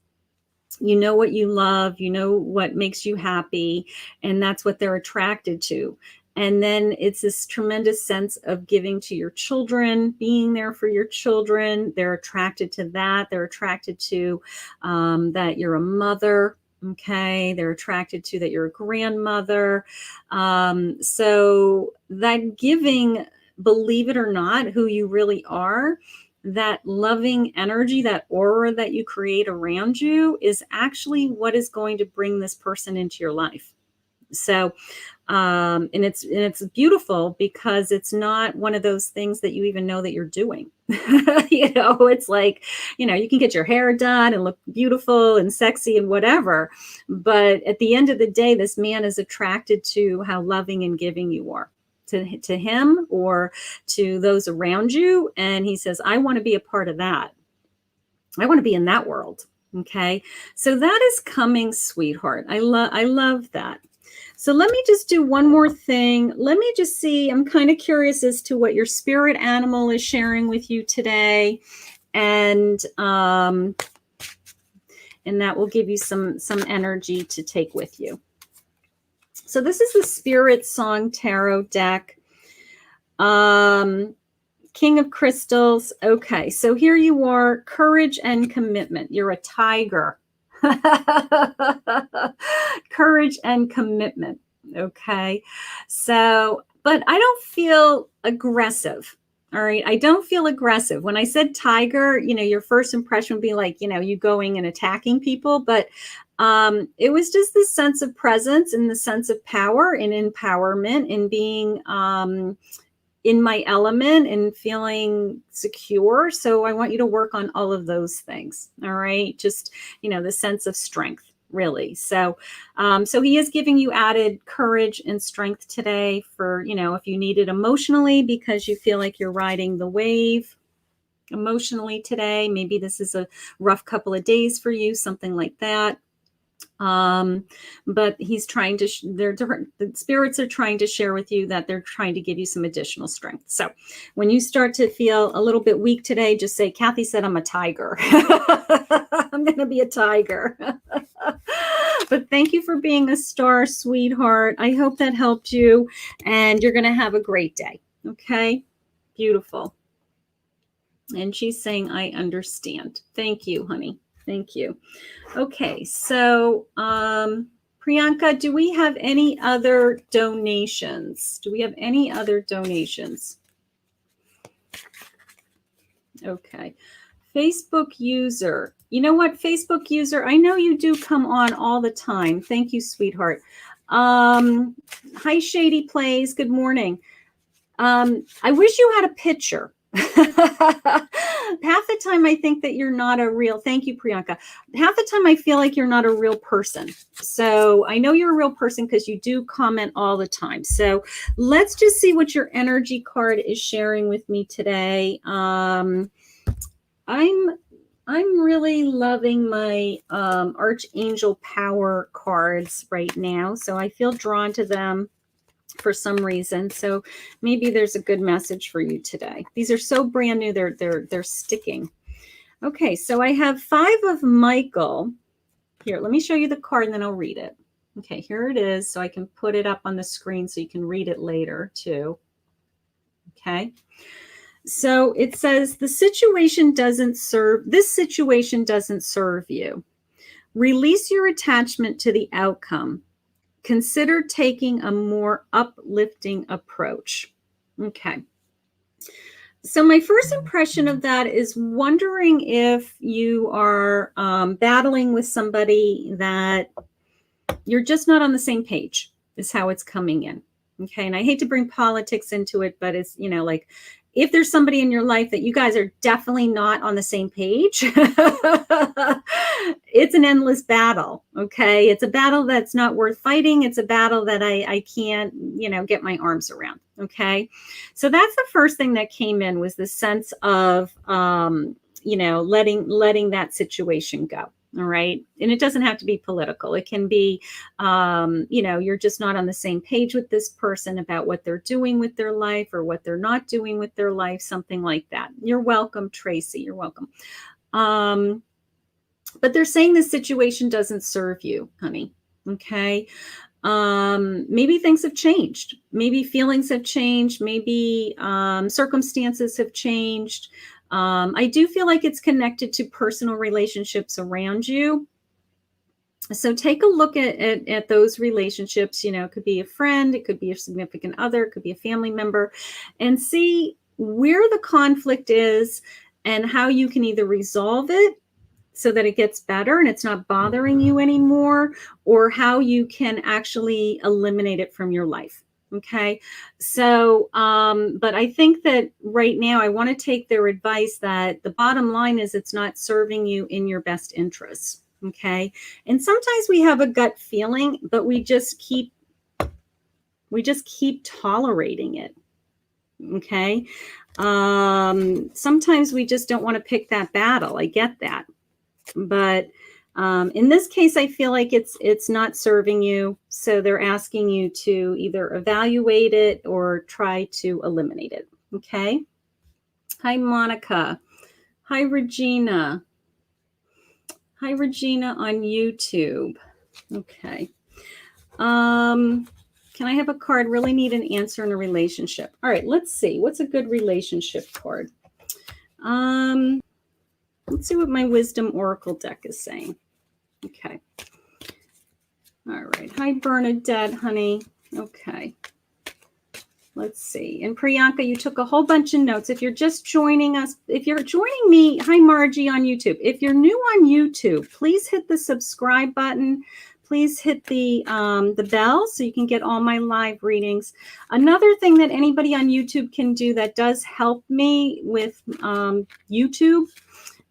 You know what you love. You know what makes you happy. And that's what they're attracted to. And then it's this tremendous sense of giving to your children, being there for your children. They're attracted to that. They're attracted to that you're a mother. Okay. They're attracted to that you're a grandmother. So that giving, believe it or not, who you really are, that loving energy, that aura that you create around you, is actually what is going to bring this person into your life. So, and it's beautiful because it's not one of those things that you even know that you're doing. It's like, you can get your hair done and look beautiful and sexy and whatever. But at the end of the day, this man is attracted to how loving and giving you are to him or to those around you. And he says, I want to be a part of that. I want to be in that world. Okay. So that is coming, sweetheart. I love that. So let me just do one more thing. Let me just see. I'm kind of curious as to what your spirit animal is sharing with you today. And that will give you some energy to take with you. So this is the SpiritSong Tarot deck. King of Crystals. Okay, so here you are, courage and commitment. You're a tiger. Courage and commitment. Okay, so, but I don't feel aggressive. All right, I don't feel aggressive. When I said tiger, your first impression would be like, you going and attacking people, but it was just this sense of presence and the sense of power and empowerment and being in my element and feeling secure. So I want you to work on all of those things. All right. Just, the sense of strength, really. So, so he is giving you added courage and strength today for, if you need it emotionally, because you feel like you're riding the wave emotionally today. Maybe this is a rough couple of days for you, something like that. But he's trying to, the spirits are trying to share with you that they're trying to give you some additional strength. So when you start to feel a little bit weak today, just say, Kathy said, I'm a tiger. I'm going to be a tiger. But thank you for being a star, sweetheart. I hope that helped you, and you're going to have a great day. Okay. Beautiful. And she's saying, I understand. Thank you, honey. Thank you. Okay, so Priyanka, do we have any other donations? Okay. Facebook user. You know what, Facebook user? I know you do come on all the time. Thank you, sweetheart. Hi, Shady Plays. Good morning. I wish you had a picture. Half the time I think that you're not a real, thank you, Priyanka. Half the time I feel like you're not a real person. So I know you're a real person because you do comment all the time. So let's just see what your energy card is sharing with me today. I'm really loving my Archangel power cards right now. So I feel drawn to them for some reason. So maybe there's a good message for you today. These are so brand new. They're sticking. Okay. So I have 5 of Michael here. Let me show you the card and then I'll read it. Okay. Here it is. So I can put it up on the screen so you can read it later too. Okay. So it says this situation doesn't serve you. Release your attachment to the outcome. Consider taking a more uplifting approach. Okay. So my first impression of that is wondering if you are battling with somebody that you're just not on the same page, is how it's coming in. Okay. And I hate to bring politics into it, but it's, like, if there's somebody in your life that you guys are definitely not on the same page, it's an endless battle. Okay. It's a battle that's not worth fighting. It's a battle that I can't, get my arms around. Okay. So that's the first thing that came in, was the sense of, letting that situation go. All right. And it doesn't have to be political. It can be, you're just not on the same page with this person about what they're doing with their life or what they're not doing with their life, something like that. You're welcome, Tracy. You're welcome. But they're saying this situation doesn't serve you, honey. Okay. Maybe things have changed. Maybe feelings have changed. Maybe circumstances have changed. I do feel like it's connected to personal relationships around you. So take a look at those relationships. It could be a friend, it could be a significant other, it could be a family member, and see where the conflict is and how you can either resolve it so that it gets better and it's not bothering you anymore, or how you can actually eliminate it from your life. Okay. So, but I think that right now I want to take their advice that the bottom line is it's not serving you in your best interests. Okay. And sometimes we have a gut feeling, but we just keep tolerating it. Okay. Sometimes we just don't want to pick that battle. I get that. But in this case, I feel like it's not serving you. So they're asking you to either evaluate it or try to eliminate it. Okay. Hi, Monica. Hi, Regina. Hi, Regina on YouTube. Okay. Can I have a card? Really need an answer in a relationship. All right, let's see. What's a good relationship card? Let's see what my Wisdom Oracle deck is saying. Okay. All right. Hi, Bernadette, honey. Okay. Let's see. And Priyanka, you took a whole bunch of notes. If you're just joining us, if you're joining me, hi, Margie on YouTube. If you're new on YouTube, please hit the subscribe button. Please hit the bell so you can get all my live readings. Another thing that anybody on YouTube can do that does help me with YouTube,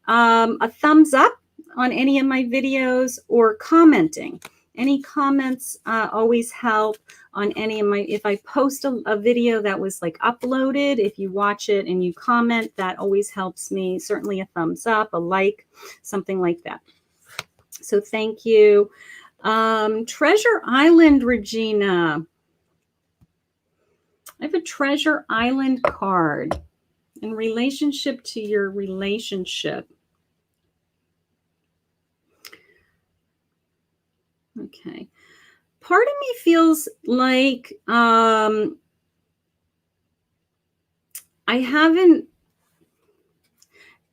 a thumbs up on any of my videos or commenting. Any comments always help on any of my, if I post a video that was like uploaded, if you watch it and you comment, that always helps me. Certainly a thumbs up, a like, something like that. So thank you. Treasure Island, Regina. I have a Treasure Island card in relationship to your relationship. Okay. Part of me feels like I haven't,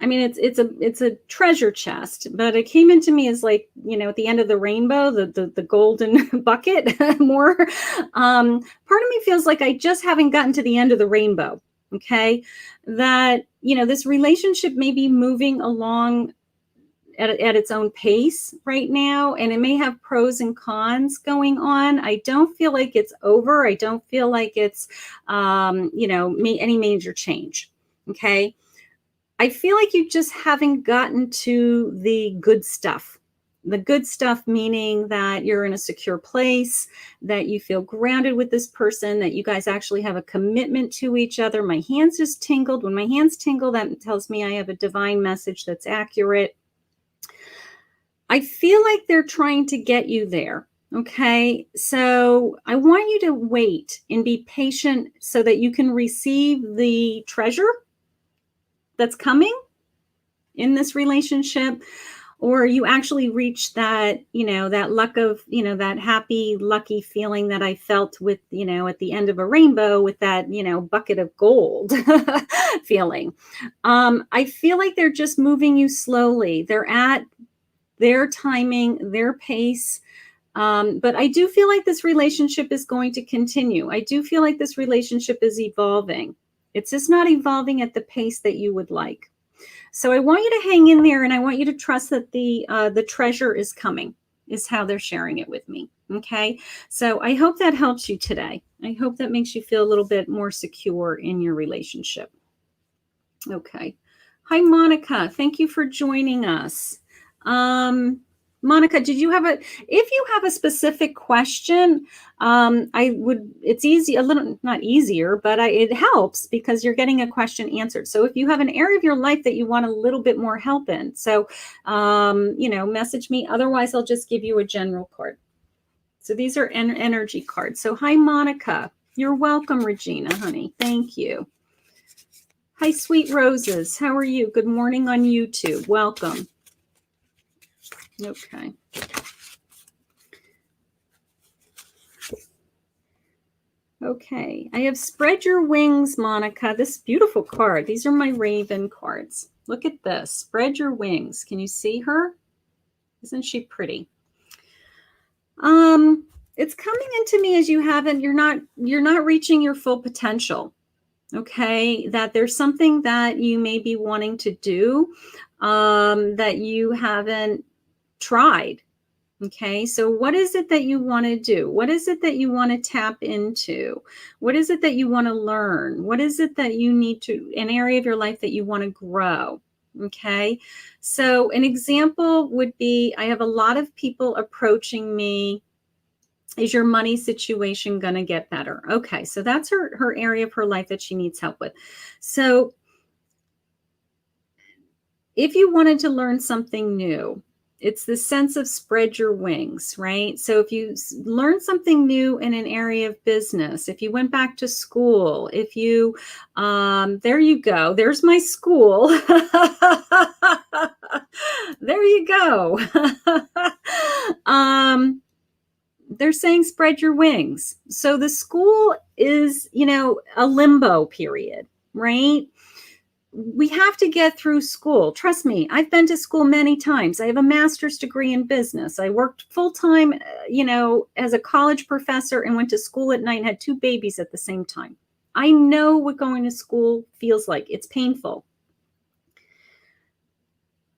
I mean, it's a treasure chest, but it came into me as like, you know, at the end of the rainbow, the golden bucket more. Part of me feels like I just haven't gotten to the end of the rainbow. Okay. That, you know, this relationship may be moving along at its own pace right now, and it may have pros and cons going on. I don't feel like it's over. I don't feel like it's, you know, any major change. Okay. I feel like you just haven't gotten to the good stuff. The good stuff meaning that you're in a secure place, that you feel grounded with this person, that you guys actually have a commitment to each other. My hands just tingled. When my hands tingle, that tells me I have a divine message that's accurate. I feel like they're trying to get you there. Okay. So I want you to wait and be patient so that you can receive the treasure that's coming in this relationship, or you actually reach that, you know, that luck of, you know, that happy, lucky feeling that I felt with, you know, at the end of a rainbow with that, you know, bucket of gold feeling. I feel like they're just moving you slowly. They're at their timing, their pace. But I do feel like this relationship is going to continue. I do feel like this relationship is evolving. It's just not evolving at the pace that you would like. So I want you to hang in there, and I want you to trust that the treasure is coming, is how they're sharing it with me. Okay. So I hope that helps you today. I hope that makes you feel a little bit more secure in your relationship. Okay. Hi, Monica. Thank you for joining us. Monica, if you have a specific question, it's easy, a little, not easier, but it helps because you're getting a question answered. So if you have an area of your life that you want a little bit more help in, so, you know, message me. Otherwise, I'll just give you a general card. So these are energy cards. So hi, Monica. You're welcome, Regina, honey. Thank you. Hi, Sweet Roses. How are you? Good morning on YouTube. Welcome. Okay. Okay. I have Spread Your Wings, Monica. This beautiful card. These are my Raven cards. Look at this. Spread Your Wings. Can you see her? Isn't she pretty? It's coming into me as you're not reaching your full potential. Okay, that there's something that you may be wanting to do. that you haven't tried. Okay, so what is it that you want to do? What is it that you want to tap into? What is it that you want to learn? What is it that you need to, an area of your life that you want to grow? Okay, so an example would be, I have a lot of people approaching me. Is your money situation going to get better? Okay, so that's her area of her life that she needs help with. So if you wanted to learn something new, it's the sense of spread your wings, right? So if you learn something new in an area of business, if you went back to school, if you, there you go, there's my school. There you go. They're saying spread your wings. So the school is, a limbo period, right? We have to get through school. Trust me, I've been to school many times. I have a master's degree in business. I worked full-time, as a college professor and went to school at night and had 2 babies at the same time. I know what going to school feels like. It's painful.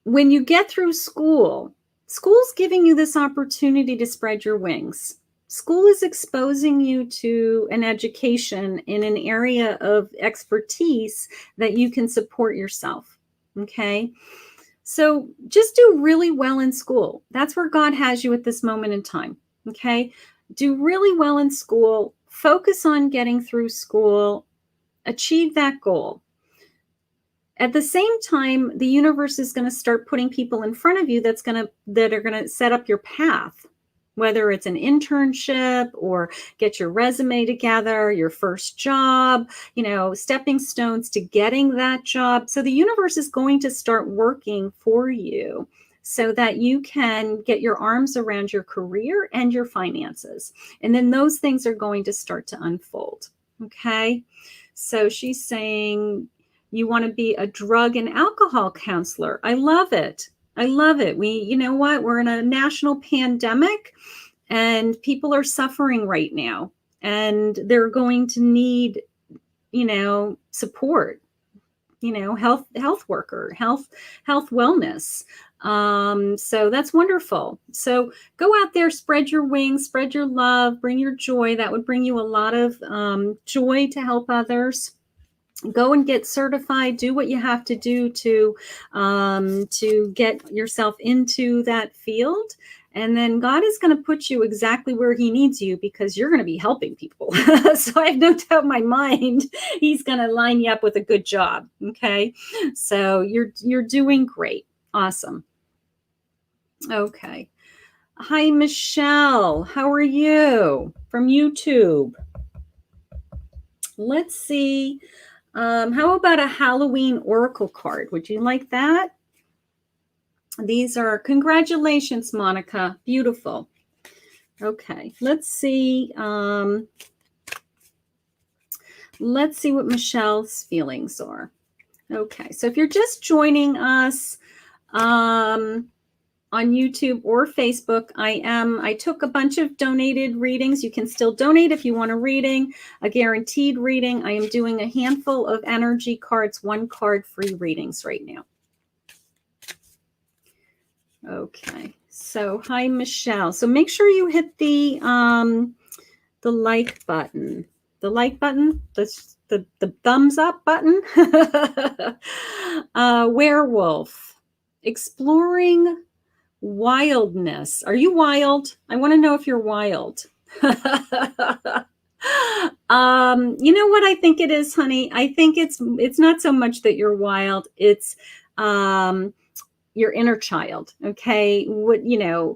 When you get through school's giving you this opportunity to spread your wings. School is exposing you to an education in an area of expertise that you can support yourself. Okay. So just do really well in school. That's where God has you at this moment in time. Okay. Do really well in school. Focus on getting through school. Achieve that goal. At the same time, the universe is going to start putting people in front of you that are going to set up your path. Whether it's an internship or get your resume together, your first job, stepping stones to getting that job. So the universe is going to start working for you so that you can get your arms around your career and your finances. And then those things are going to start to unfold. Okay. So she's saying you want to be a drug and alcohol counselor. I love it. I love it. We're in a national pandemic and people are suffering right now and they're going to need, support, health worker, health wellness. So that's wonderful. So go out there, spread your wings, spread your love, bring your joy. That would bring you a lot of joy to help others. Go and get certified, do what you have to do to get yourself into that field. And then God is going to put you exactly where he needs you because you're going to be helping people. So I have no doubt in my mind, he's going to line you up with a good job. Okay. So you're doing great. Awesome. Okay. Hi, Michelle. How are you? From YouTube. Let's see. How about a Halloween oracle card? Would you like that? These are, congratulations, Monica. Beautiful. Okay, let's see. Let's see what Michelle's feelings are. Okay, so if you're just joining us on YouTube or Facebook, I took a bunch of donated readings. You can still donate if you want a reading, a guaranteed reading. I am doing a handful of energy cards, 1 card free readings right now. Okay, so hi, Michelle. So make sure you hit the like button. The like button, the thumbs up button. Werewolf, exploring wildness. Are you wild? I want to know if you're wild. You know what I think it is, honey? I think it's not so much that you're wild. It's your inner child. Okay.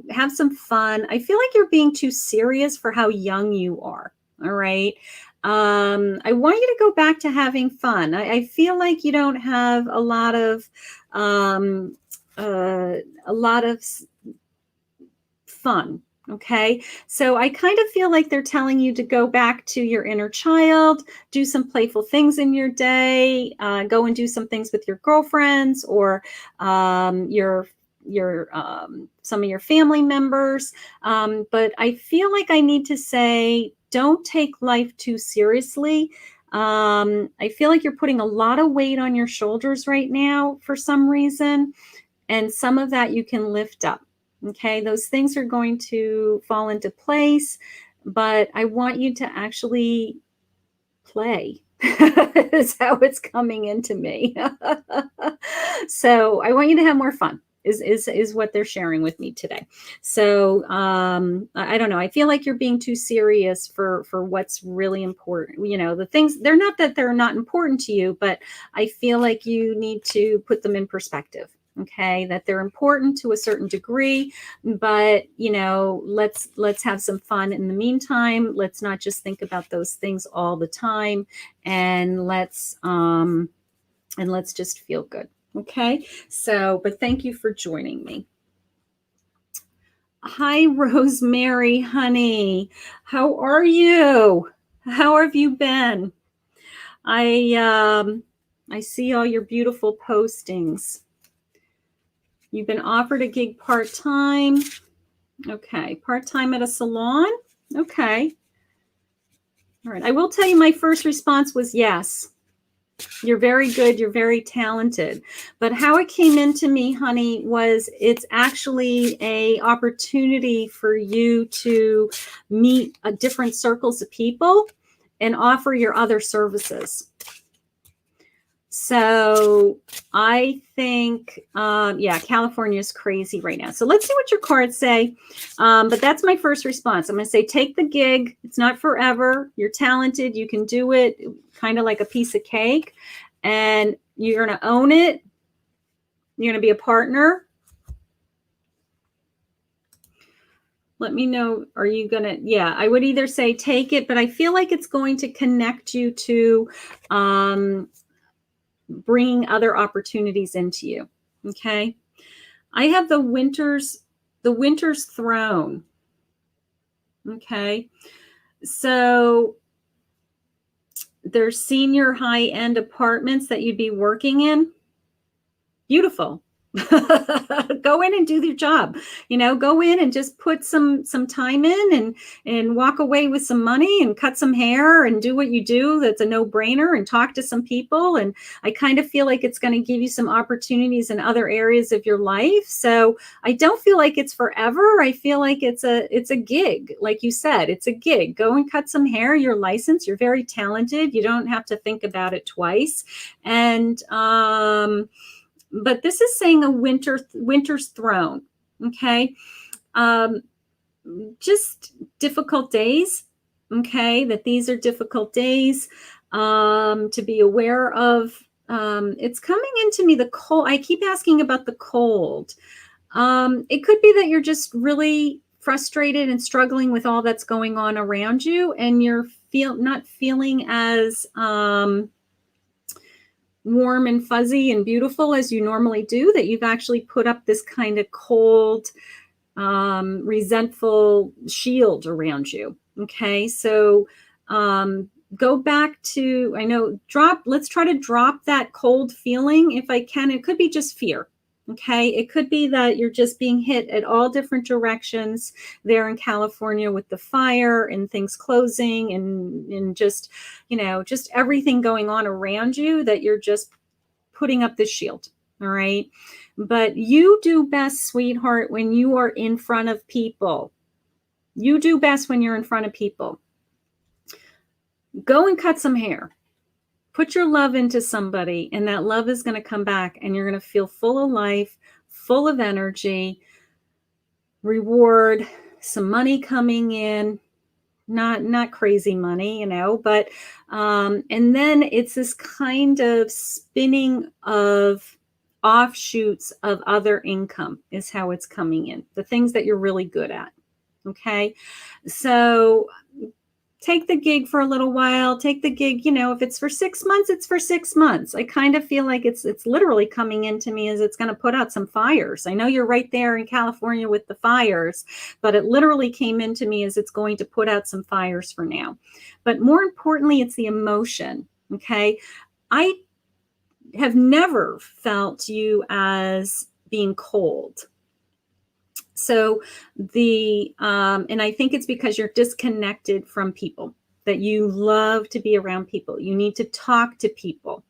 Have some fun. I feel like you're being too serious for how young you are. All right. I want you to go back to having fun. I feel like you don't have a lot of fun. Okay. So I kind of feel like they're telling you to go back to your inner child, do some playful things in your day, go and do some things with your girlfriends or your some of your family members. But I feel like I need to say, don't take life too seriously. I feel like you're putting a lot of weight on your shoulders right now for some reason, and some of that you can lift up. Okay, those things are going to fall into place, but I want you to actually play. Is how it's coming into me. So I want you to have more fun. Is what they're sharing with me today. So I don't know. I feel like you're being too serious for what's really important. You know, the things, they're not that they're not important to you, but I feel like you need to put them in perspective. Okay, that they're important to a certain degree, but you know, let's have some fun in the meantime. Let's not just think about those things all the time, and let's just feel good. Okay, so but thank you for joining me. Hi, Rosemary, honey. How are you? How have you been? I see all your beautiful postings. You've been offered a gig part-time. Okay, part-time at a salon. Okay. All right. I will tell you my first response was yes. You're very good. You're very talented. But how it came into me, honey, was it's actually a opportunity for you to meet different circles of people and offer your other services. So I think, yeah, California is crazy right now. So let's see what your cards say. But that's my first response. I'm going to say, take the gig. It's not forever. You're talented. You can do it, kind of like a piece of cake. And you're going to own it. You're going to be a partner. Let me know. Are you going to, yeah, I would either say take it, but I feel like it's going to connect you to, bringing other opportunities into you. Okay. I have the winter's throne. Okay. So there's senior high-end apartments that you'd be working in. Beautiful. Go in and do your job. You know, go in and just put some time in and walk away with some money and cut some hair and do what you do. That's a no-brainer, and talk to some people. And I kind of feel like it's going to give you some opportunities in other areas of your life. So I don't feel like it's forever. I feel like it's a gig. Like you said, it's a gig. Go and cut some hair. You're licensed. You're very talented. You don't have to think about it twice. And but this is saying a winter's throne. Okay. Just difficult days. Okay. That these are difficult days to be aware of. It's coming into me, the cold. I keep asking about the cold. It could be that you're just really frustrated and struggling with all that's going on around you, and you're not feeling as warm and fuzzy and beautiful as you normally do, that you've actually put up this kind of cold, resentful shield around you. Okay. So, go back to, let's try to drop that cold feeling if I can. It could be just fear. Okay. It could be that you're just being hit at all different directions there in California with the fire and things closing and just, just everything going on around you, that you're just putting up this shield. All right. But you do best, sweetheart, when you are in front of people. You do best when you're in front of people. Go and cut some hair. Put your love into somebody, and that love is going to come back, and you're going to feel full of life, full of energy, reward, some money coming in, not crazy money, but and then it's this kind of spinning of offshoots of other income is how it's coming in, the things that you're really good at. Okay. So take the gig for a little while. Take the gig, if it's for 6 months, it's for 6 months. I kind of feel like it's literally coming into me as it's going to put out some fires. I know you're right there in California with the fires, but it literally came into me as it's going to put out some fires for now. But more importantly, it's the emotion. Okay. I have never felt you as being cold. So and I think it's because you're disconnected from people. that you love to be around people. You need to talk to people.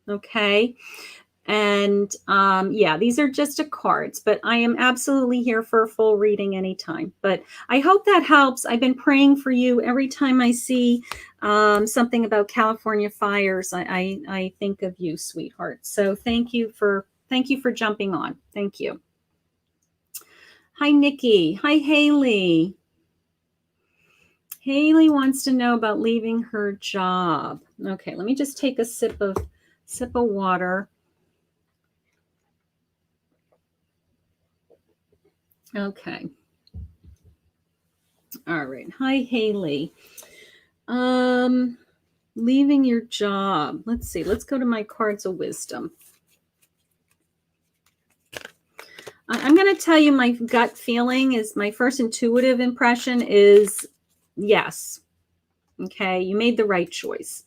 Okay. And yeah, these are just cards, but I am absolutely here for a full reading anytime. But I hope that helps. I've been praying for you every time I see something about California fires. I think of you, sweetheart. So thank you for jumping on. Thank you. Hi, Nikki. Hi, Haley. Haley wants to know about leaving her job. Okay, let me just take a sip of water. Okay. All right. Hi, Haley. Leaving your job. Let's see. Let's go to my cards of wisdom. I'm going to tell you my gut feeling is, my first intuitive impression is yes. Okay. You made the right choice.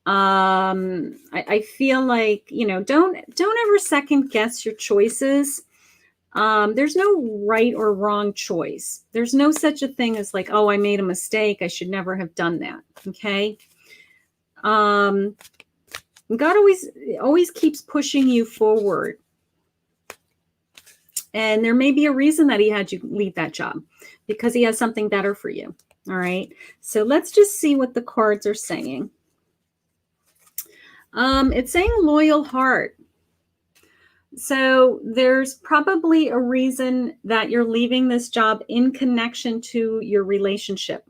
I feel like, don't ever second guess your choices. There's no right or wrong choice. There's no such a thing as like, oh, I made a mistake, I should never have done that. Okay. God always keeps pushing you forward. And there may be a reason that he had you leave that job, because he has something better for you. All right. So let's just see what the cards are saying. It's saying loyal heart. So there's probably a reason that you're leaving this job in connection to your relationship.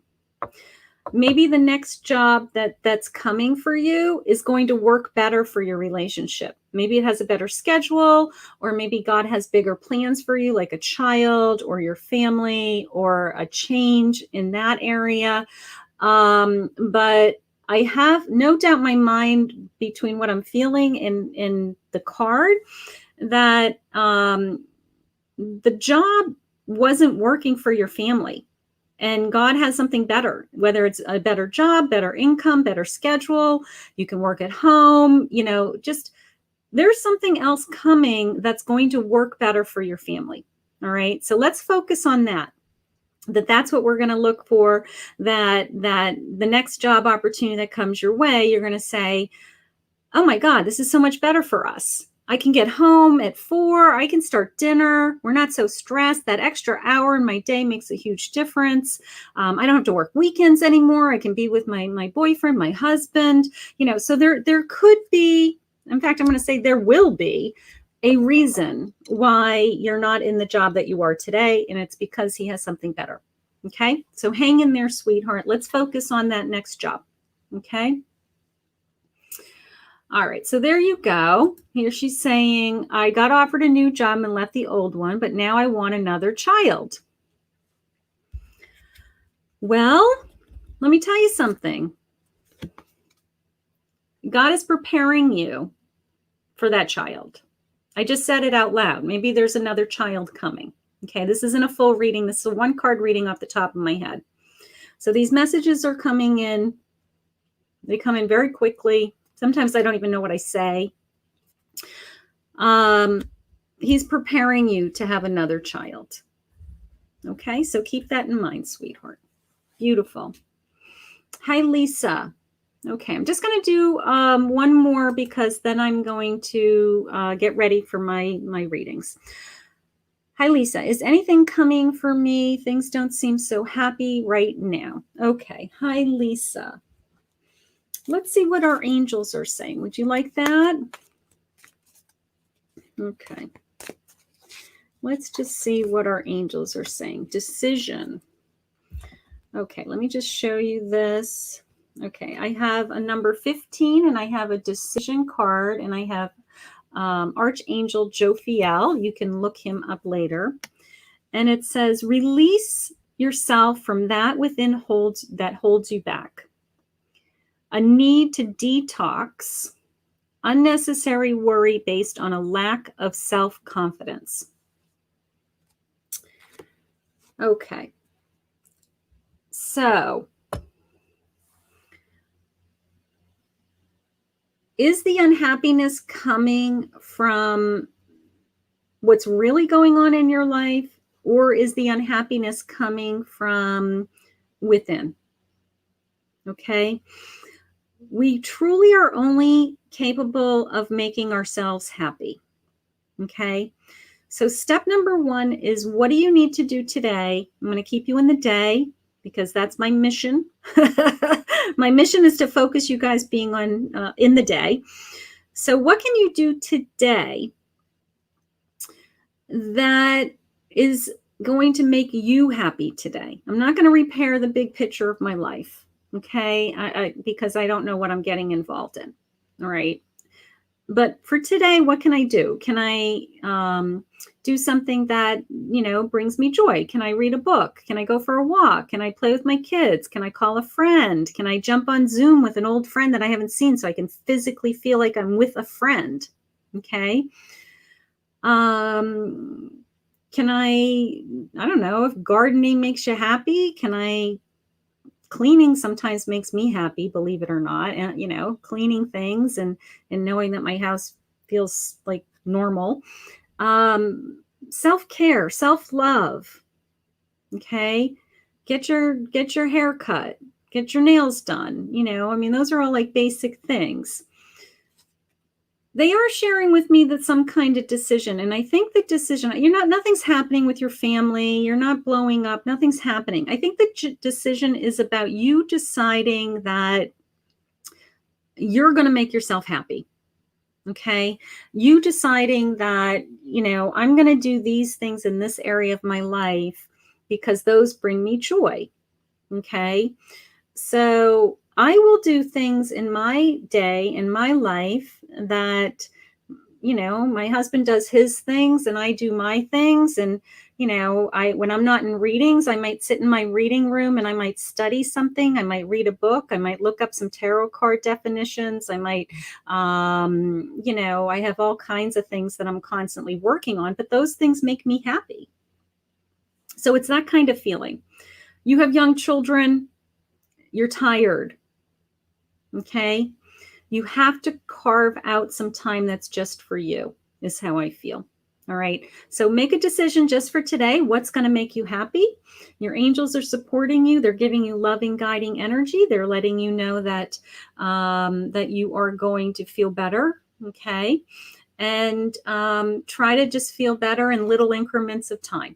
Maybe the next job that's coming for you is going to work better for your relationship. Maybe it has a better schedule, or maybe God has bigger plans for you, like a child or your family or a change in that area. But I have no doubt in my mind, between what I'm feeling in the card, that the job wasn't working for your family. And God has something better, whether it's a better job, better income, better schedule. You can work at home, just there's something else coming that's going to work better for your family. All right. So let's focus on that's what we're going to look for, that the next job opportunity that comes your way, you're going to say, oh my God, this is so much better for us. I can get home at 4. I can start dinner. We're not so stressed. That extra hour in my day makes a huge difference. I don't have to work weekends anymore. I can be with my boyfriend, my husband. So there could be, in fact, I'm going to say there will be a reason why you're not in the job that you are today, and it's because he has something better. Okay, so hang in there, sweetheart. Let's focus on that next job. Okay. All right, so there you go. Here she's saying, I got offered a new job and left the old one, but now I want another child. Well, let me tell you something. God is preparing you for that child. I just said it out loud. Maybe there's another child coming. Okay, this isn't a full reading. This is a one card reading off the top of my head. So these messages are coming in. They come in very quickly. Sometimes I don't even know what I say. He's preparing you to have another child. Okay, so keep that in mind, sweetheart. Beautiful. Hi, Lisa. Okay, I'm just going to do one more, because then I'm going to get ready for my readings. Hi, Lisa. Is anything coming for me? Things don't seem so happy right now. Okay. Hi, Lisa. Let's see what our angels are saying. Would you like that? Okay. Let's just see what our angels are saying. Decision. Okay, let me just show you this. Okay, I have a number 15, and I have a decision card, and I have Archangel Jophiel. You can look him up later. And it says, release yourself from that within that holds you back. A need to detox unnecessary worry based on a lack of self-confidence. Okay. So, is the unhappiness coming from what's really going on in your life, or is the unhappiness coming from within? Okay. We truly are only capable of making ourselves happy. Okay. So step number 1 is, what do you need to do today? I'm going to keep you in the day because that's my mission. My mission is to focus you guys being on in the day. So what can you do today that is going to make you happy today? I'm not going to repair the big picture of my life, okay? Because I don't know what I'm getting involved in. All right. But for today, what can I do? Can I do something that, brings me joy? Can I read a book? Can I go for a walk? Can I play with my kids? Can I call a friend? Can I jump on Zoom with an old friend that I haven't seen so I can physically feel like I'm with a friend? Okay. Can I don't know, if gardening makes you happy, cleaning sometimes makes me happy, believe it or not. And, cleaning things and knowing that my house feels like normal. Self-care, self-love. Okay. Get your hair cut, get your nails done. Those are all like basic things. They are sharing with me that some kind of decision. And I think the decision, nothing's happening with your family. You're not blowing up. Nothing's happening. I think the decision is about you deciding that you're going to make yourself happy. Okay. You deciding that, I'm going to do these things in this area of my life because those bring me joy. Okay. So I will do things in my day, in my life that, my husband does his things and I do my things. And, when I'm not in readings, I might sit in my reading room and I might study something. I might read a book. I might look up some tarot card definitions. I might, I have all kinds of things that I'm constantly working on, but those things make me happy. So it's that kind of feeling. You have young children, you're tired. Okay. You have to carve out some time that's just for you, is how I feel. All right. So make a decision just for today. What's going to make you happy? Your angels are supporting you. They're giving you loving, guiding energy. They're letting you know that, that you are going to feel better. Okay. And try to just feel better in little increments of time.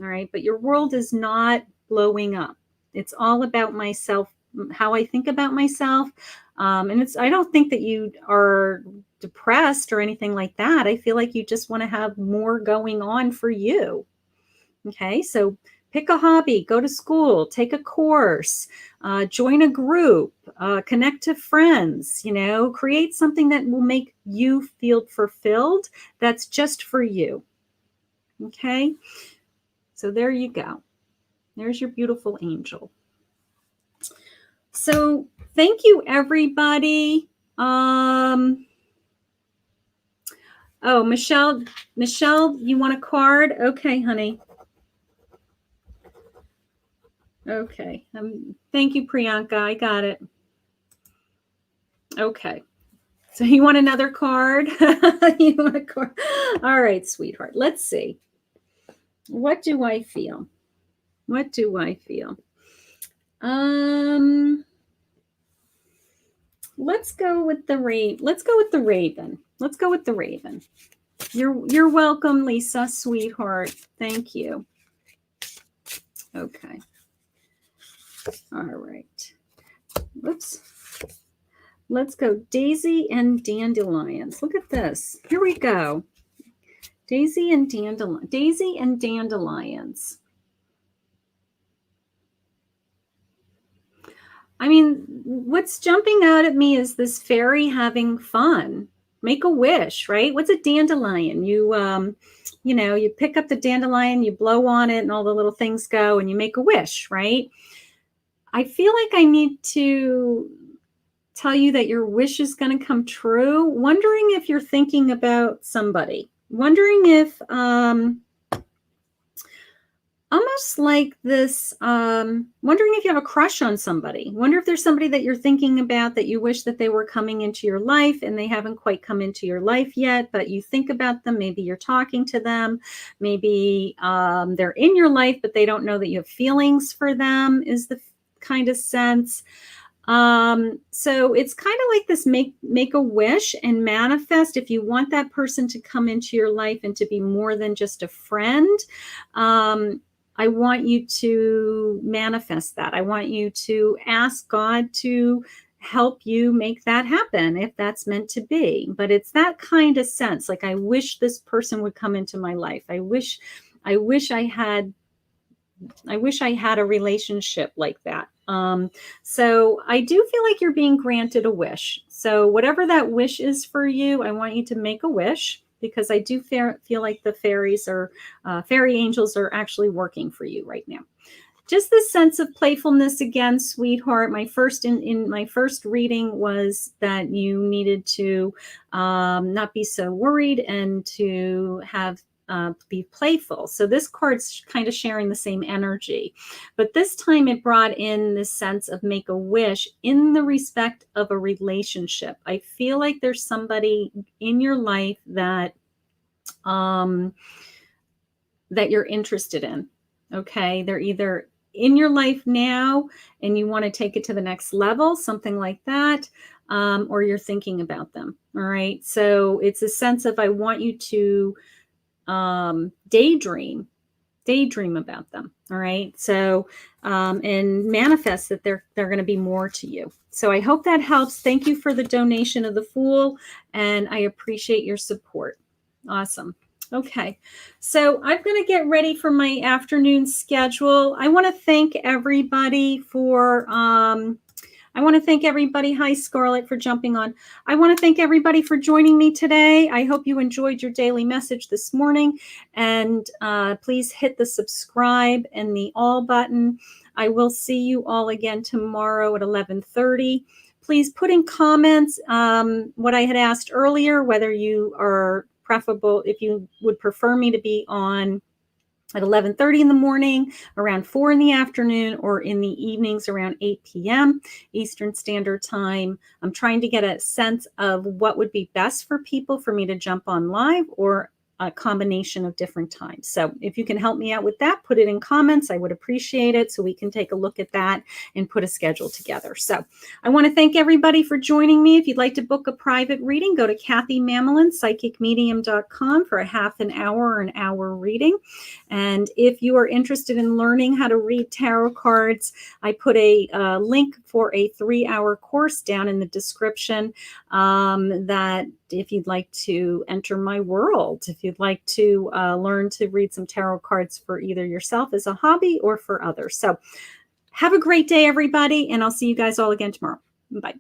All right. But your world is not blowing up. It's all about myself, how I think about myself. And I don't think that you are depressed or anything like that. I feel like you just want to have more going on for you. Okay. So pick a hobby, go to school, take a course, join a group, connect to friends, create something that will make you feel fulfilled. That's just for you. Okay. So there you go. There's your beautiful angel. So thank you, everybody. Oh, Michelle, you want a card? Okay, honey. Okay. Thank you, Priyanka. I got it. Okay. So you want another card? You want a card? All right, sweetheart. Let's see. What do I feel? What do I feel? Let's go with the raven. Let's go with the raven. Let's go with the raven. You're welcome, Lisa, sweetheart. Thank you. Okay. All right. Whoops. Let's go Daisy and Dandelions. Look at this. Here we go. Daisy and Dandelions. I mean, what's jumping out at me is this fairy having fun. Make a wish, right? What's a dandelion? You pick up the dandelion, you blow on it, and all the little things go, and you make a wish, right? I feel like I need to tell you that your wish is going to come true. Wondering if you're thinking about somebody. Wondering if, almost like this, wondering if you have a crush on somebody. Wonder if there's somebody that you're thinking about that you wish that they were coming into your life and they haven't quite come into your life yet, but you think about them. Maybe you're talking to them. Maybe they're in your life, but they don't know that you have feelings for them, is the kind of sense. So it's kind of like this make a wish and manifest. If you want that person to come into your life and to be more than just a friend, I want you to manifest that. I want you to ask God to help you make that happen if that's meant to be. But it's that kind of sense. Like, I wish this person would come into my life. I wish I had a relationship like that. So I do feel like you're being granted a wish. So whatever that wish is for you, I want you to make a wish, because I do feel like the fairy angels are actually working for you right now. Just this sense of playfulness again, sweetheart. My first in my first reading was that you needed to not be so worried and to have be playful. So this card's kind of sharing the same energy, but this time it brought in this sense of make a wish in the respect of a relationship. I feel like there's somebody in your life that that you're interested in. Okay, they're either in your life now and you want to take it to the next level, something like that, or you're thinking about them. All right, so it's a sense of I want you to daydream about them. All right, so and manifest that they're going to be more to you. So I hope that helps. Thank you for the donation of the Fool, and I appreciate your support. Awesome. Okay, so I'm going to get ready for my afternoon schedule. I want to thank everybody for hi Scarlett, for jumping on. I want to thank everybody for joining me today. I hope you enjoyed your daily message this morning, and please hit the subscribe and the all button. I will see you all again tomorrow at 11:30. Please put in comments what I had asked earlier, whether you are preferable, if you would prefer me to be on at 11:30 in the morning, around 4 in the afternoon, or in the evenings around 8 p.m. Eastern Standard Time. I'm trying to get a sense of what would be best for people for me to jump on live, or a combination of different times. So if you can help me out with that, put it in comments. I would appreciate it, so we can take a look at that and put a schedule together. So I want to thank everybody for joining me. If you'd like to book a private reading, go to Kathy Mamolen, psychicmedium.com, for a half an hour or an hour reading. And if you are interested in learning how to read tarot cards, I put a link for a 3-hour course down in the description, that if you'd like to enter my world, if you'd like to learn to read some tarot cards for either yourself as a hobby or for others. So have a great day, everybody, and I'll see you guys all again tomorrow. Bye.